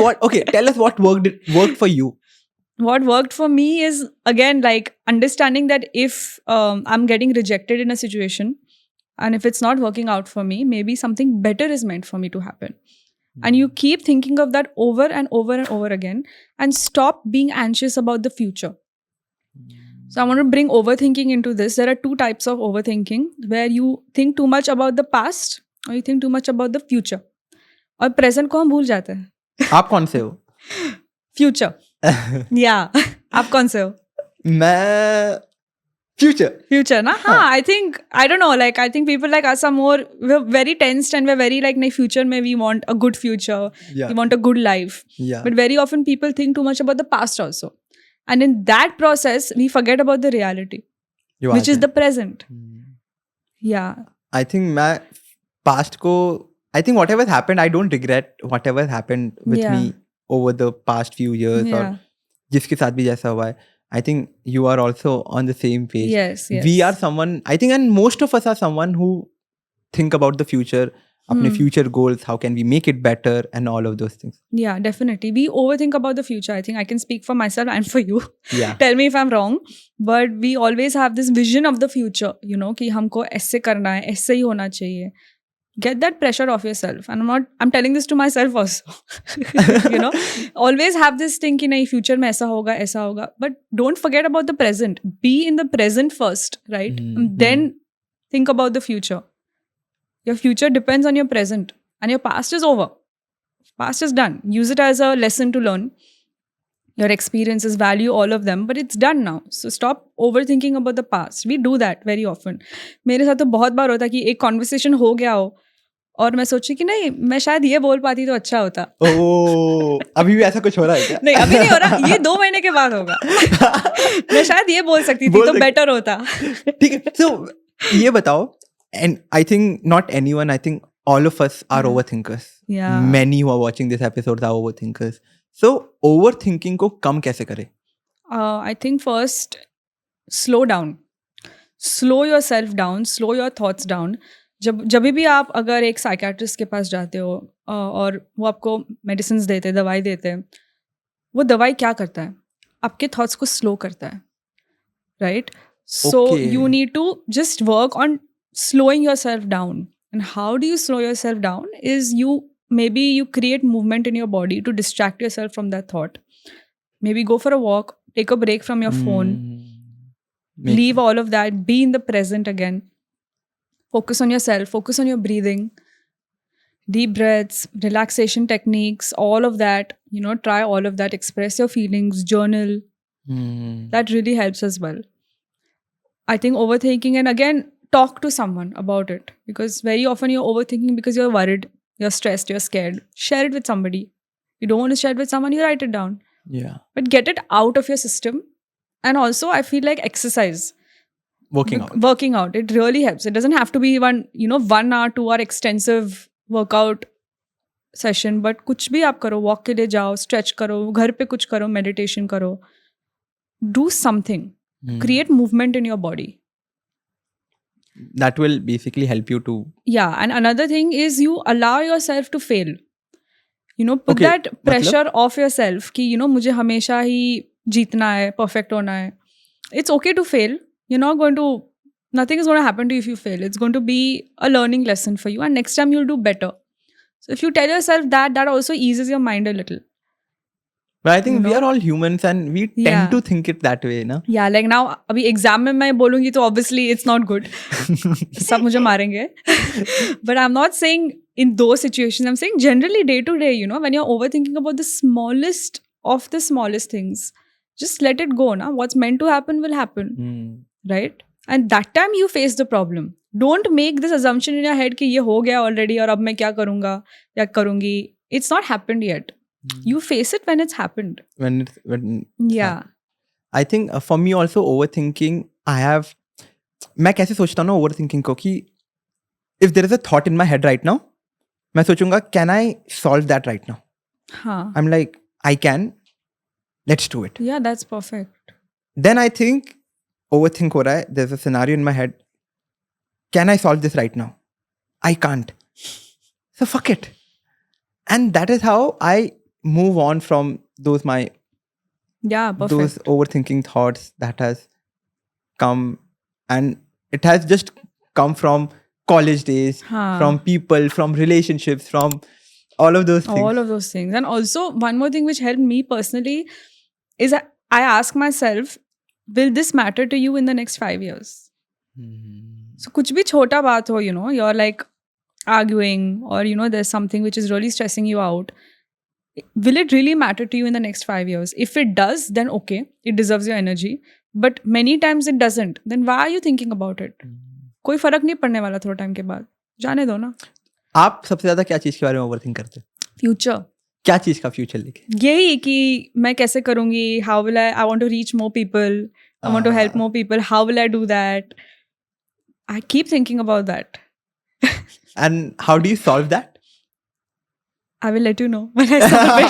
tell us what worked for you. What worked for me is, again, like understanding that if I'm getting rejected in a situation and if it's not working out for me, maybe something better is meant for me to happen. And you keep thinking of that over and over and over again, and stop being anxious about the future. So I want to bring overthinking into this. There are two types of overthinking, where you think too much about the past or you think too much about the future. और present को हम भूल जाते हैं. आप कौन से हो? Future. Yeah. आप कौन से हो? मैं future ना हाँ I think I don't know, like I think people like us are more, we're very tensed and we're very like नहीं future में we want a good future, Yeah. we want a good life, Yeah. but very often people think too much about the past also, and in that process we forget about the reality, which is the present. Yeah. I think मैं past को, I think whatever happened, I don't regret whatever happened with Yeah. me over the past few years, Yeah. और जिसके साथ भी जैसा हुआ है. I think you are also on the same page. Yes, yes. We are someone, I think, and most of us are someone who think about the future, अपने future goals, how can we make it better, and all of those things. Yeah, definitely. We overthink about the future. I think I can speak for myself and for you. Yeah. Tell me if I'm wrong. But we always have this vision of the future, you know, कि हमको ऐसे करना है, ऐसे ही होना चाहिए. Get that pressure off yourself. And I'm telling this to myself also. You know, always have this thing कि नहीं, future में ऐसा होगा, ऐसा होगा. But don't forget about the present. Be in the present first, right? And then think about the future. Your future depends on your present. And your past is over. Past is done. Use it as a lesson to learn. Your experiences, value all of them, but it's done now. So stop overthinking about the past. We do that very often. मेरे साथ तो बहुत बार होता कि एक conversation हो गया हो और मैं सोची कि नहीं, मैं शायद ये बोल पाती तो अच्छा होता. Oh, अभी भी ऐसा कुछ हो रहा है क्या? नहीं, अभी नहीं हो रहा, ये 2 महीने के बाद होगा. मैं शायद ये बोल सकती थी तो better होता. ठीक है. So ये बताओ, and I think not anyone, I think all of us are overthinkers. Yeah. Many who are watching this episode are overthinkers. So overthinking को कम कैसे करें? I think first, slow down. Slow yourself down. Slow your thoughts down. जब भी आप अगर एक psychiatrist के पास जाते हो और वो आपको मेडिसिन देते हैं, दवाई देते हैं, वो दवाई क्या करता है? आपके थॉट्स को स्लो करता है, right? So you need to just work on slowing yourself down. And how do you slow yourself down? Is maybe you create movement in your body to distract yourself from that thought. Maybe go for a walk, take a break from your phone, leave all of that, be in the present again. Focus on yourself, focus on your breathing, deep breaths, relaxation techniques, all of that, you know, try all of that, express your feelings, journal. That really helps as well. I think overthinking, and again, talk to someone about it, because very often you're overthinking because you're worried, you're stressed, you're scared. Share it with somebody. You don't want to share it with someone, you write it down. Yeah. But get it out of your system. And also, I feel like exercise. Working out. It really helps. It doesn't have to be 1 hour, 2 hour extensive workout session. But कुछ भी आप करो, walk के लिए जाओ, stretch करो, घर पे कुछ करो, meditation करो. Do something. Create movement in your body. That will basically help you to... Yeah. And another thing is you allow yourself to fail. You know, put that pressure off yourself कि, you know, मुझे हमेशा ही जीतना है, perfect होना है. It's okay to fail. You're not going to... Nothing is going to happen to you if you fail. It's going to be a learning lesson for you. And next time you'll do better. So if you tell yourself that also eases your mind a little. But I think we are all humans and we tend to think it that way, na? Yeah, like now, अभी exam में मैं बोलूँगी तो obviously it's not good. सब मुझे मारेंगे. But I'm not saying in those situations. I'm saying generally day to day, you know, when you're overthinking about the smallest of the smallest things, just let it go, na? What's meant to happen will happen. Right? And that time you face the problem. Don't make this assumption in your head कि ये हो गया already और अब मैं क्या करूँगा या करूँगी. It's not happened yet. You face it when it's happened. Yeah. I think for me also overthinking, मैं कैसे सोचता हूँ ना overthinking को कि if there is a thought in my head right now, मैं सोचूंगा can I solve that right now? हाँ. I'm like, I can. Let's do it. Yeah, that's perfect. Then I think overthink हो रहा है. There's a scenario in my head. Can I solve this right now? I can't. So fuck it. And that is how I move on from those those overthinking thoughts that has come, and it has just come from college days, from people, from relationships, from All of those things. All of those things. And also, one more thing which helped me personally is that I ask myself, will this matter to you in the next 5 years? So, kuch bhi chota baat ho, you're like arguing, or, there's something which is really stressing you out. Will it really matter to you in the next 5 years? If it does, then okay, it deserves your energy. But many times it doesn't. Then why are you thinking about it? कोई फर्क नहीं पड़ने वाला थोड़ा time के बाद. जाने दो ना. आप सबसे ज्यादा क्या चीज के बारे में ओवरथिंक करते हैं? फ्यूचर. क्या चीज का फ्यूचर लेके? यही कि मैं कैसे करूंगी, how will I want to reach more people, I want to help more people, how will I do that. I keep thinking about that. And how do you solve that? I will let you know when I solve it.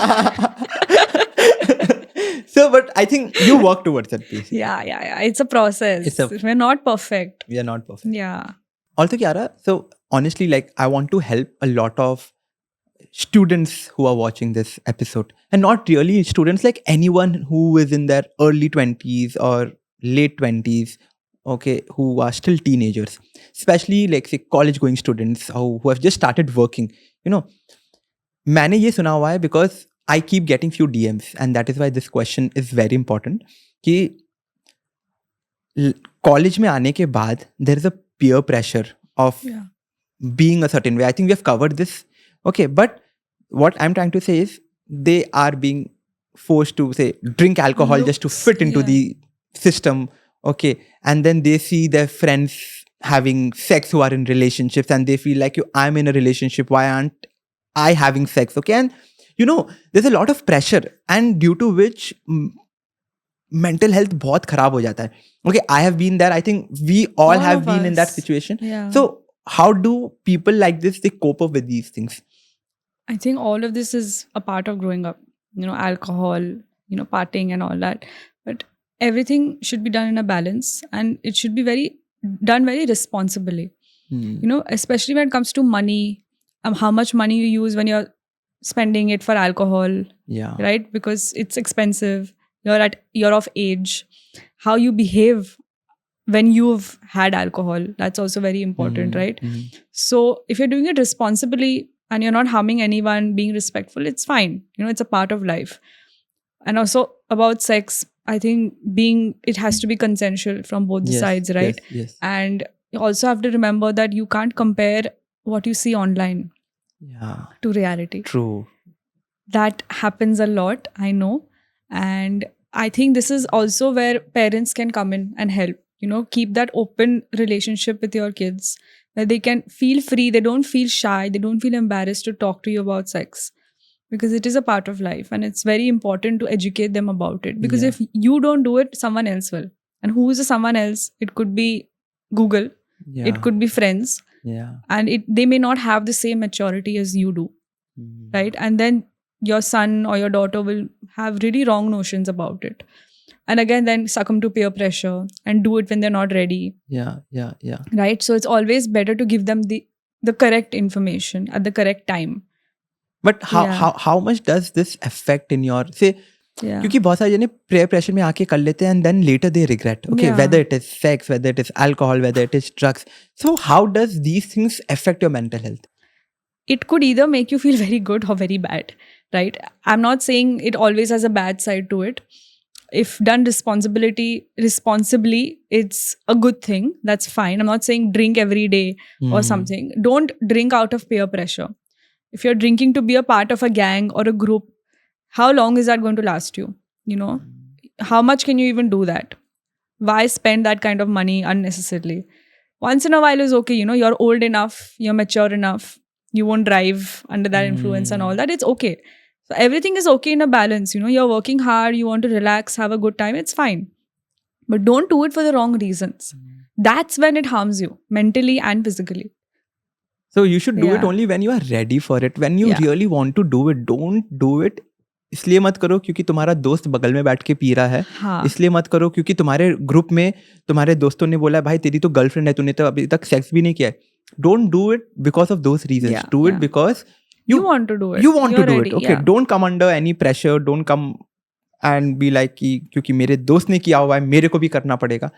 So, but I think you work towards that piece. Yeah. It's a process. We're not perfect. We are not perfect. Yeah. Also, Kiara, so honestly, like I want to help a lot of students who are watching this episode, and not really students, like anyone who is in their early 20s or late 20s, okay, who are still teenagers, especially like say college going students who have just started working. मैंने ये सुना हुआ है because I keep getting few DMs, and that is why this question is very important. कि college में आने के बाद there is a peer pressure of being a certain way. I think we have covered this. Okay, but what I'm trying to say is they are being forced to say drink alcohol just to fit into the system. Okay, and then they see their friends having sex who are in relationships, and they feel like I'm in a relationship, why aren't I having sex? Okay, and there's a lot of pressure, and due to which mental health बहुत खराब हो जाता है. Okay, I have been there. I think we all have been in that situation. Yeah. So how do people like this, they cope up with these things? I think all of this is a part of growing up. Alcohol, partying and all that. But everything should be done in a balance, and it should be done very responsibly. Especially when it comes to money, how much money you use when you're spending it for alcohol. Yeah. Right? Because it's expensive. You're of age. How you behave when you've had alcohol, that's also very important, right? So if you're doing it responsibly and you're not harming anyone, being respectful, it's fine. It's a part of life. And also about sex, I think it has to be consensual from both the sides, right? Yes. And you also have to remember that you can't compare what you see online to reality. True. That happens a lot, I know. And I think this is also where parents can come in and help. Keep that open relationship with your kids, where they can feel free, they don't feel shy, they don't feel embarrassed to talk to you about sex. Because it is a part of life, and it's very important to educate them about it. Because if you don't do it, someone else will. And who is someone else? It could be Google, it could be friends, and they may not have the same maturity as you do, right? And then your son or your daughter will have really wrong notions about it. And again, then succumb to peer pressure and do it when they're not ready. Yeah. Right? So it's always better to give them the correct information at the correct time. But how much does this affect in your say? क्योंकि बहुत सारे जने peer pressure में आके कर लेते हैं, and then later they regret. Okay, whether it is sex, whether it is alcohol, whether it is drugs. So how does these things affect your mental health? It could either make you feel very good or very bad, right? I'm not saying it always has a bad side to it. If done responsibly, it's a good thing. That's fine. I'm not saying drink every day or something. Don't drink out of peer pressure. If you're drinking to be a part of a gang or a group, how long is that going to last you? How much can you even do that? Why spend that kind of money unnecessarily? Once in a while is okay. You're old enough, you're mature enough. You won't drive under that influence and all that. It's okay. So everything is okay in a balance. You're working hard, you want to relax, have a good time. It's fine. But don't do it for the wrong reasons. That's when it harms you mentally and physically. So you should do it only when you are ready for it. When you really want to do it, don't do it. इसलिए मत करो क्योंकि तुम्हारा दोस्त बगल में बैठ के पी रहा है. इसलिए मत करो क्योंकि तुम्हारे ग्रुप में तुम्हारे दोस्तों ने बोला भाई तेरी तो गर्लफ्रेंड है, तूने तो अभी तक सेक्स भी नहीं किया है. Don't do it because of those reasons. Do it because you want to do it. You want to do ready, it. Okay. Don't come under any pressure. Don't come and be like कि क्योंकि मेरे दोस्त ने किया हुआ है मेरे को भी करना पड़ेगा.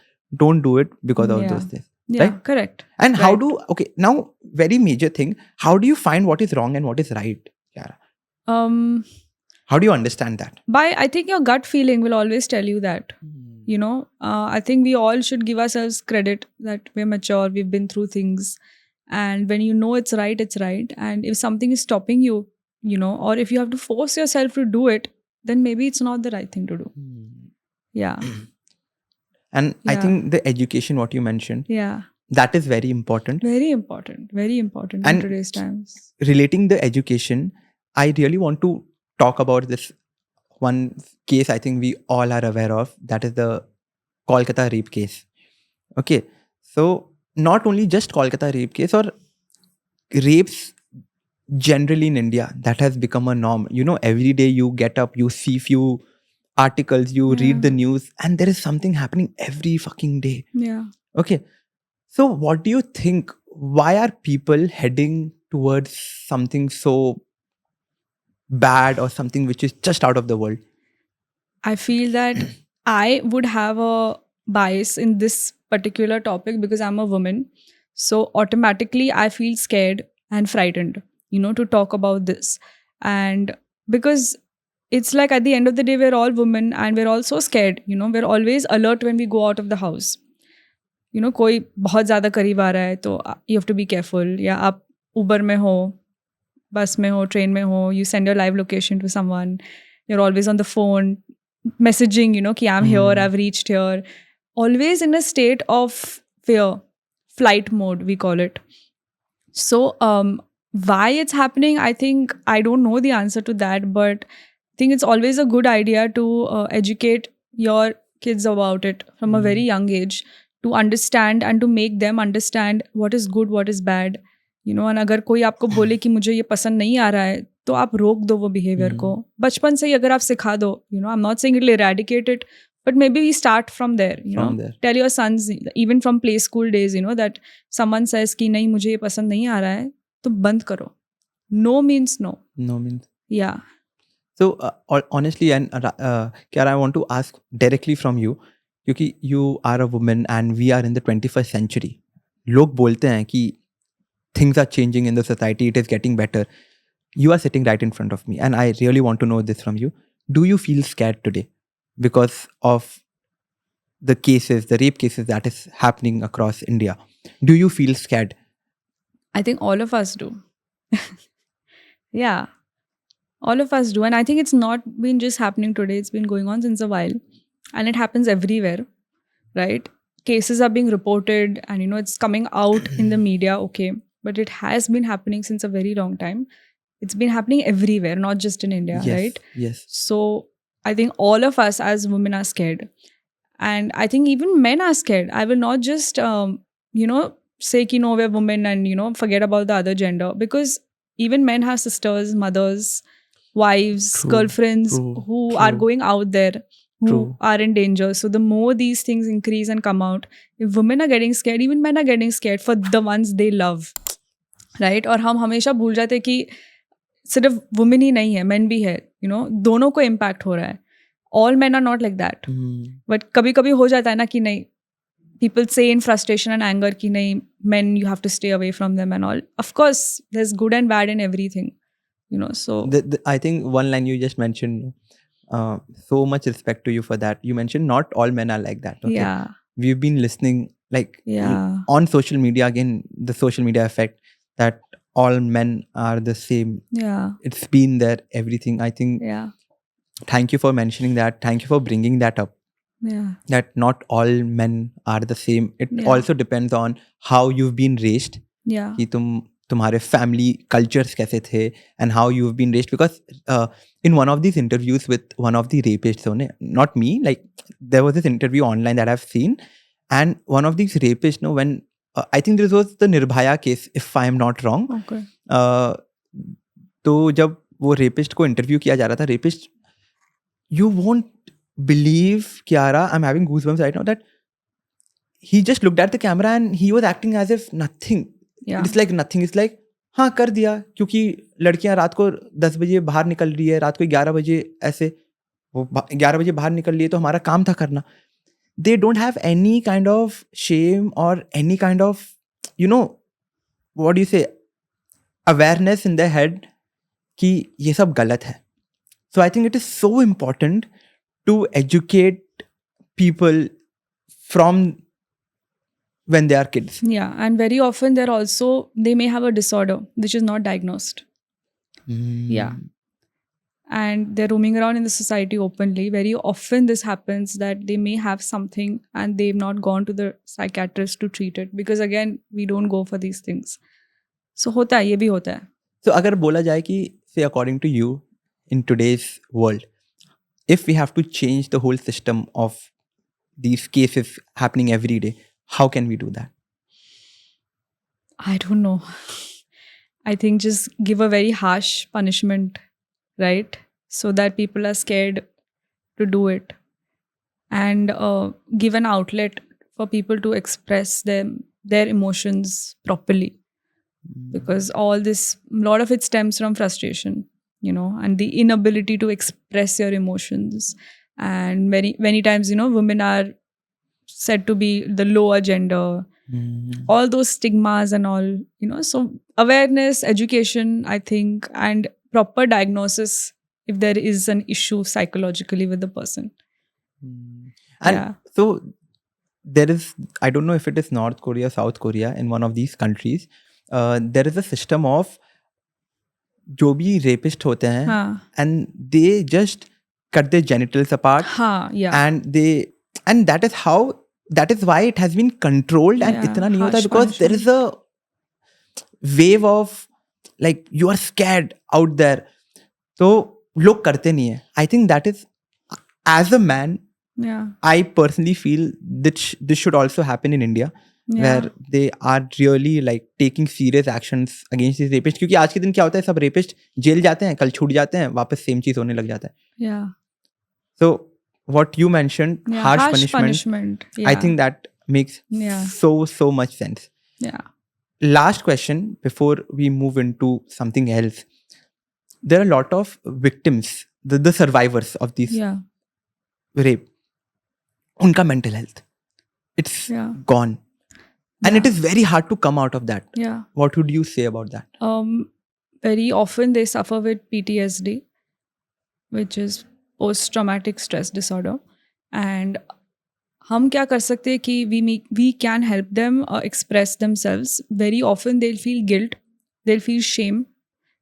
Don't do it because of those things. Yeah, right? Correct. And how do, okay, now very major thing, how do you find what is wrong and what is right? Kiara? Um, How do you understand that? I think your gut feeling will always tell you that. I think we all should give ourselves credit that we're mature, we've been through things. And when you know it's right, it's right. And if something is stopping you, or if you have to force yourself to do it, then maybe it's not the right thing to do. Yeah. And I Yeah. think the education, what you mentioned, Yeah. that is very important. Very important. Very important And in today's times. relating the education, I really want to talk about this one case I think we all are aware of. That is the Kolkata rape case. Okay. So not only just Kolkata rape case or rapes generally in India, that has become a norm. Every day you get up, you see few articles, you read the news, and there is something happening every fucking day. Yeah. Okay. So what do you think? Why are people heading towards something so bad or something which is just out of the world? I feel that I would have a bias in this particular topic because I'm a woman. So automatically I feel scared and frightened, to talk about this. And because it's like at the end of the day, we're all women and we're all so scared, we're always alert when we go out of the house. कोई बहुत ज़्यादा करीब आ रहा है तो you have to be careful. या आप उबर में हो, बस में हो, ट्रेन में हो, you send your live location to someone. You're always on the phone, messaging, कि I'm here, I've reached here. Always in a state of fear, flight mode, we call it. So, why it's happening, I think I don't know the answer to that, but I think it's always a good idea to educate your kids about it from a very young age, to understand and to make them understand what is good, what is bad. And अगर कोई आपको बोले कि मुझे ये पसंद नहीं आ रहा है तो आप रोक दो वो बिहेवियर को बचपन से ही अगर आप सिखा दो I am not saying it will eradicate it, but maybe we start from there. From there. Tell your sons even from play school days, that someone says कि नहीं मुझे ये पसंद नहीं आ रहा है तो बंद करो. No means no. No means. Yeah. So honestly, and Kiara, I want to ask directly from you, क्योंकि you are a woman and we are in the 21st century. लोग बोलते हैं कि things are changing in the society, it is getting better. You are sitting right in front of me and I really want to know this from you. Do you feel scared today because of the cases, the rape cases that is happening across India? Do you feel scared? I think all of us do. Yeah. All of us do. And I think it's not been just happening today. It's been going on since a while. And it happens everywhere, right? Cases are being reported and, it's coming out in the media, okay. But it has been happening since a very long time. It's been happening everywhere, not just in India, Yes, right? yes. So I think all of us as women are scared. And I think even men are scared. I will not just, say, no, we're women and, forget about the other gender. Because even men have sisters, mothers, wives, True, girlfriends true, who true. are going out there, who True. are in danger. So the more these things increase and come out, if women are getting scared, even men are getting scared for the ones they love. Right? और हम हमेशा भूल जाते हैं कि सिर्फ women ही नहीं है, मेन भी है, दोनों को इम्पैक्ट हो रहा है. All men are not like that. But कभी कभी हो जाता है ना कि नहीं, people say in frustration and anger कि नहीं, men you have to stay away from them and all. Of course, there's good and bad in everything, so. I think one line you just mentioned, so much respect to you for that. You mentioned not all men are like that. Okay? Yeah. We've been listening Yeah. on social media, again, the social media effect, that all men are the same. Yeah. It's been there, everything. I think, Yeah. thank you for mentioning that. Thank you for bringing that up. Yeah. That not all men are the same. It Yeah. also depends on how you've been raised. Yeah. कि तुम्हारे family cultures कैसे थे and how you've been raised. Because in one of these interviews with one of the rapists, not me, like there was this interview online that I've seen, and one of these rapists, when I think this was the Nirbhaya case, if I am not wrong. Okay. तो जब वो rapist को interview किया जा रहा था, rapist, you won't believe, Kiara, I'm having goosebumps right now, that he just looked at the camera and he was acting as if nothing. Yeah. It's like nothing. It's like, हाँ कर दिया, क्योंकि लड़कियां रात को 10 बजे बाहर निकल रही है, रात को 11 बजे ऐसे, वो 11 बजे बाहर निकल रही है तो हमारा काम था करना. They don't have any kind of shame or any kind of, what do you say, awareness in their head कि ये सब गलत है. So I think it is so important to educate people from when they are kids. Yeah, and very often they may have a disorder which is not diagnosed. Yeah. And they're roaming around in the society openly. Very often this happens that they may have something and they've not gone to the psychiatrist to treat it, because again we don't go for these things. So hota hai, ye bhi hota hai. So अगर बोला जाए कि say according to you in today's world, if we have to change the whole system of these cases happening every day, how can we do that? I don't know. I think just give a very harsh punishment, right? So that people are scared to do it, and give an outlet for people to express their emotions properly, because a lot of it stems from frustration, and the inability to express your emotions. And many times, women are said to be the lower gender, all those stigmas and all, so awareness, education, I think, and proper diagnosis if there is an issue psychologically with the person. And Yeah. so there is, I don't know if it is North Korea, South Korea, in one of these countries, there is a system of जो भी rapist होते हैं, हाँ. and they just cut their genitals apart, हाँ, yeah. and that is why it has been controlled, and Yeah, इतना नहीं होता, harsh because there is a wave of like you are scared out there, तो लोग करते नहीं है. I think that is, as a man, Yeah. I personally feel that this should also happen in India, Yeah. where they are really like taking serious actions against these rapists. क्योंकि आज के दिन क्या होता है, सब रेपिस्ट जेल जाते हैं, कल छूट जाते हैं, वापस सेम चीज होने लग जाता है. Yeah. So what you mentioned, Yeah, harsh punishment, Yeah. I think that makes Yeah. so much sense. Yeah. Last question before we move into something else. There are a lot of victims, the survivors of this Yeah. rape. Unka mental health, it's Yeah. gone. And it is very hard to come out of that. Yeah. What would you say about that? Very often they suffer with PTSD, which is post-traumatic stress disorder. And हम क्या कर सकते हैं कि we can help them express themselves. Very often they'll feel guilt, they'll feel shame,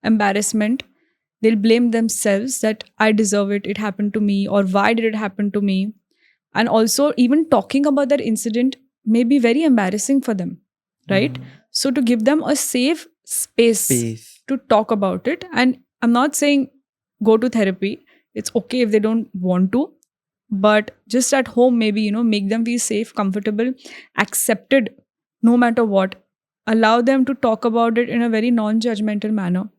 embarrassment. They'll blame themselves that I deserve it, it happened to me, or why did it happen to me? And also even talking about that incident may be very embarrassing for them, right? So to give them a safe space to talk about it. And I'm not saying go to therapy. It's okay if they don't want to, but just at home maybe, make them feel safe, comfortable, accepted no matter what. Allow them to talk about it in a very non-judgmental manner.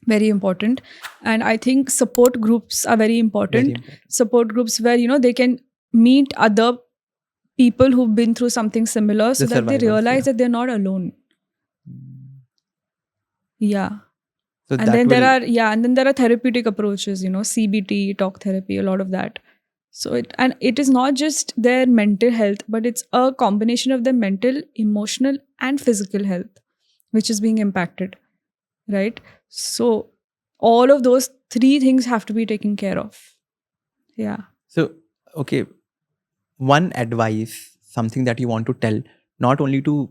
Very important. And I think support groups are very important. Support groups where, they can meet other people who've been through something similar, so that they realize that they're not alone. Yeah. So and then there are therapeutic approaches, CBT, talk therapy, a lot of that. So it is not just their mental health, but it's a combination of their mental, emotional, and physical health, which is being impacted, right? So all of those three things have to be taken care of. Yeah. So, okay, one advice, something that you want to tell, not only to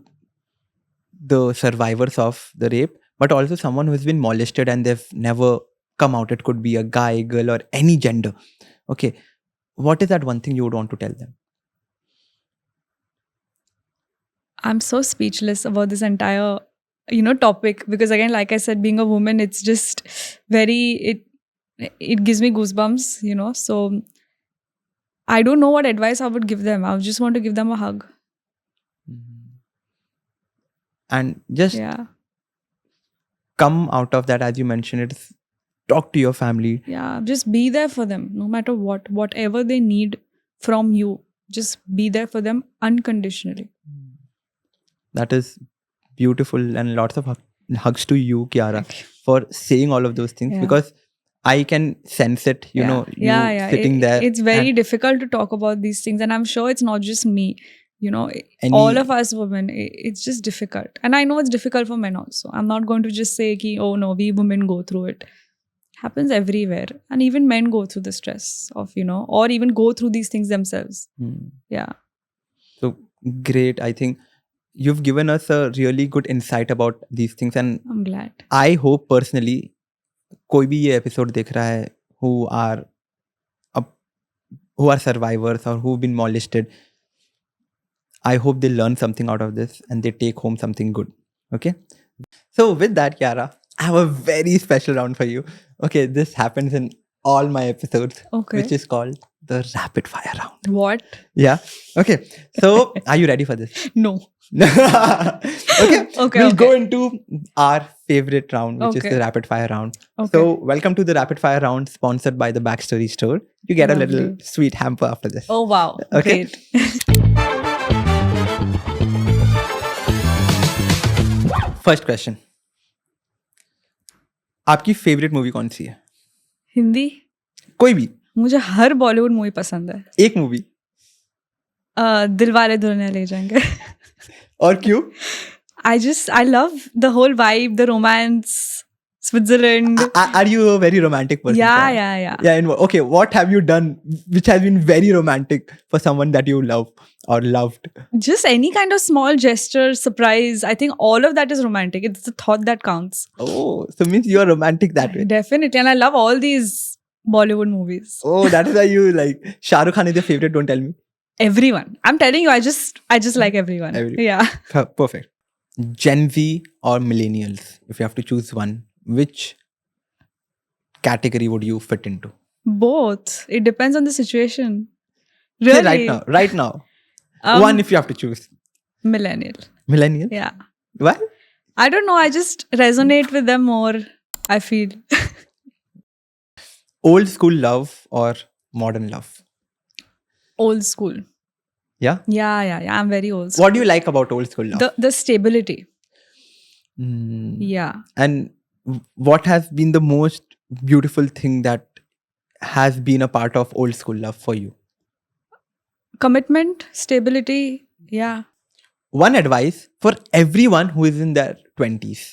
the survivors of the rape, but also someone who has been molested and they've never come out. It could be a guy, girl, or any gender. Okay, what is that one thing you would want to tell them? I'm so speechless about this entire, topic, because again, like I said, being a woman, it's just very, it gives me goosebumps, so I don't know what advice I would give them. I just want to give them a hug. And just come out of that, as you mentioned, it's talk to your family. Yeah, just be there for them, no matter whatever they need from you. Just be there for them unconditionally. That is beautiful, and lots of hugs to you, Kiara, for saying all of those things, because I can sense it, you sitting there. It's very difficult to talk about these things, and I'm sure it's not just me. You know, Any- all of us women, it's just difficult. And I know it's difficult for men also. I'm not going to just say, ki, oh no, we women go through it. Happens everywhere. And even men go through the stress of, you know, or even go through these things themselves. Yeah. So great. I think you've given us a really good insight about these things, and I'm glad. I hope personally कोई भी ये episode देख रहा है who are survivors or who've been molested, I hope they learn something out of this and they take home something good. Okay. So with that, Kiara, I have a very special round for you. Okay, this happens in all my episodes, Okay. which is called the rapid fire round. What? Yeah. Okay. So are you ready for this? No. Okay. Okay, We'll okay. go into our favorite round, which is Okay. the rapid fire round. Okay. So welcome to the rapid fire round, sponsored by the Backstory Store. You get a little Lovely. sweet hamper after this. Oh, wow. Okay. Great. First question, आपकी favourite movie कौन सी है? हिंदी? कोई भी मुझे हर Bollywood movie पसंद है. एक movie. Dilwale Dulhania ले जाएंगे. और क्यों? I love the whole vibe, the romance, Switzerland. Are you a very romantic person? Yeah, Kiara? yeah. Yeah, and okay, what have you done which has been very romantic for someone that you love or loved? Just any kind of small gesture, surprise. I think all of that is romantic. It's the thought that counts. Oh, so means you are romantic that way. Definitely. And I love all these Bollywood movies. Oh, that is why you like Shah Rukh Khan is your favorite, don't tell me. Everyone. I'm telling you, I just like everyone. Everyone. Yeah. Perfect. Gen Z or millennials, if you have to choose one, which category would you fit into? Both. It depends on the situation. Say Really? right now. Um, One if you have to choose. Millennial. Millennial? Yeah. Why? I don't know. I just resonate with them more, I feel. Old school love or modern love? Old school. Yeah? Yeah. I'm very old school. What do you like about old school love? The stability. Hmm. Yeah. And what has been the most beautiful thing that has been a part of old school love for you? Commitment, stability. Yeah. One advice for everyone who is in their 20s.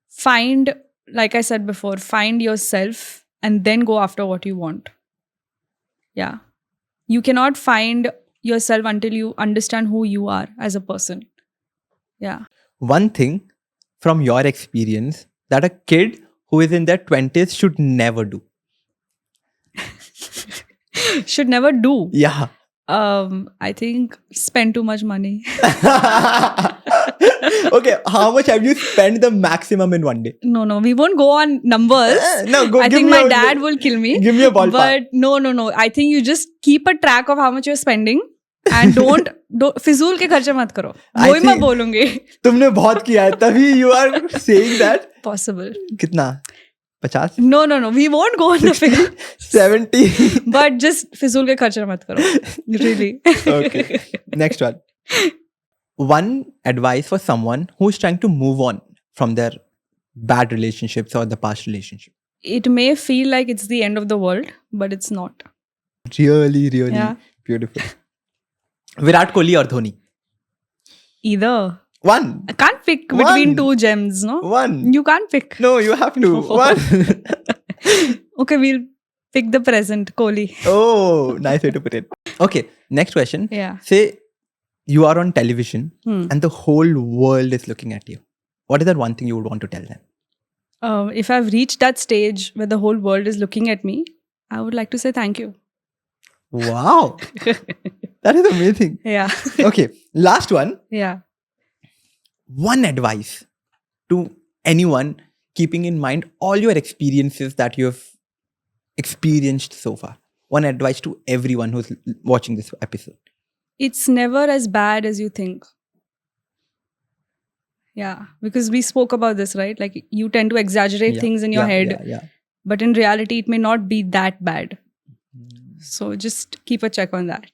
Find, like I said before, find yourself and then go after what you want. Yeah. You cannot find yourself until you understand who you are as a person. Yeah. One thing from your experience that a kid who is in their 20s should never do. Should never do. Yeah. I think spend too much money. Okay, how much have you spent the maximum in one day? No, we won't go on numbers. No, go I give think me my a- dad will kill me. Give me a ballpark. But no. I think you just keep a track of how much you're spending and don't फिजूल के खर्चे मत करो. I वही मैं think- बोलूंगी. तुमने बहुत किया है तभी you are saying that. Possible. कितना? 50? No. We won't go on the figure. 70? But just फिजूल के खर्चे मत करो. Really. Okay. Next one. One advice for someone who's trying to move on from their bad relationships or the past relationship. It may feel like it's the end of the world, but it's not. Really Yeah. beautiful. Virat Kohli or Dhoni? Either. One. I can't pick between One. two gems, no? One. You can't pick. No, you have to. One. Okay, we'll pick the present, Kohli. Oh, nice way to put it. Okay, next question. Yeah. Say you are on television Hmm. and the whole world is looking at you. What is that one thing you would want to tell them? If I've reached that stage where the whole world is looking at me, I would like to say thank you. Wow. That is amazing. Yeah. Okay, last one. Yeah. One advice to anyone keeping in mind all your experiences that you have experienced so far. One advice to everyone who's watching this episode. It's never as bad as you think. Yeah. Because we spoke about this, right? Like you tend to exaggerate things in your head. Yeah. But in reality, it may not be that bad. So just keep a check on that.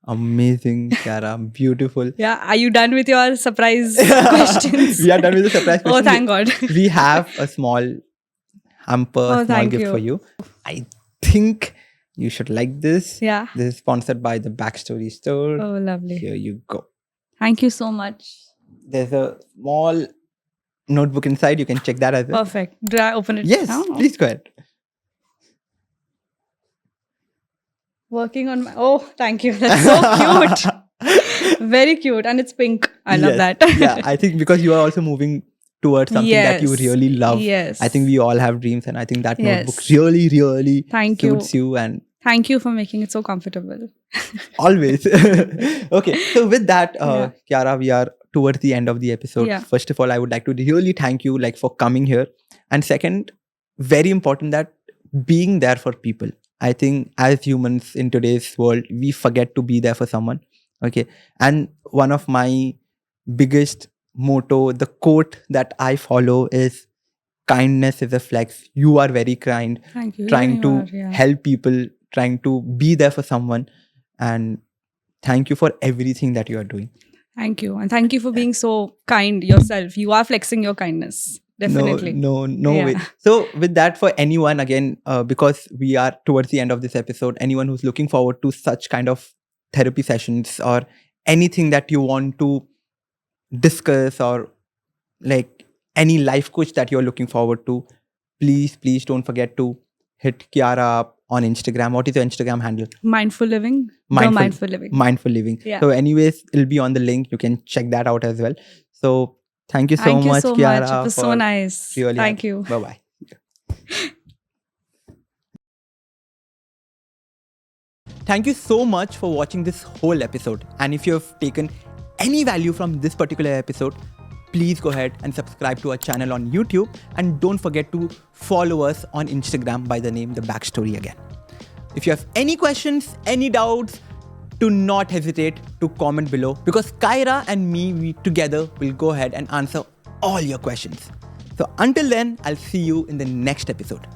Amazing, Kiara. Beautiful. Yeah. Are you done with your surprise questions? We are done with the surprise question. Oh, thank God. We have a small hamper, Oh, a small thank gift you. for you. I think You should like this. Yeah. This is sponsored by the Backstory Store. Oh, lovely. Here you go. Thank you so much. There's a small notebook inside. You can check that as well. Perfect. Do I open it Yes, now? please go ahead. Working on my. Oh, thank you. That's so cute. Very cute. And it's pink. I love Yes. that. Yeah, I think because you are also moving towards something that you Yes. really love. Yes. I think we all have dreams, and I think that Yes. notebook really, really Thank you. suits you and Thank you for making it so comfortable. always. Okay, so with that, Yeah. Kiara, we are towards the end of the episode. Yeah. First of all, I would like to really thank you for coming here. And second, very important that being there for people. I think as humans in today's world, we forget to be there for someone. Okay. And one of my biggest motto, the quote that I follow is kindness is a flex. You are very kind, Thank you. trying You to are, yeah. help people, trying to be there for someone. And thank you for everything that you are doing. Thank you. And thank you for being so kind yourself. You are flexing your kindness. Definitely. No Yeah. way. So with that, for anyone again, because we are towards the end of this episode, anyone who's looking forward to such kind of therapy sessions or anything that you want to discuss, or any life coach that you're looking forward to, please don't forget to hit Kiara up on Instagram. What is your Instagram handle? Mindful living. The mindful living. Mindful living. Yeah. So anyways, it'll be on the link. You can check that out as well. So thank you so Thank you much, so Kiara. much. It was so for nice. really Thank you. Bye-bye. Thank you so much for watching this whole episode. And if you have taken any value from this particular episode, please go ahead and subscribe to our channel on YouTube. And don't forget to follow us on Instagram by the name The Backstory again. If you have any questions, any doubts, do not hesitate to comment below, because Kiara and me, we together will go ahead and answer all your questions. So until then, I'll see you in the next episode.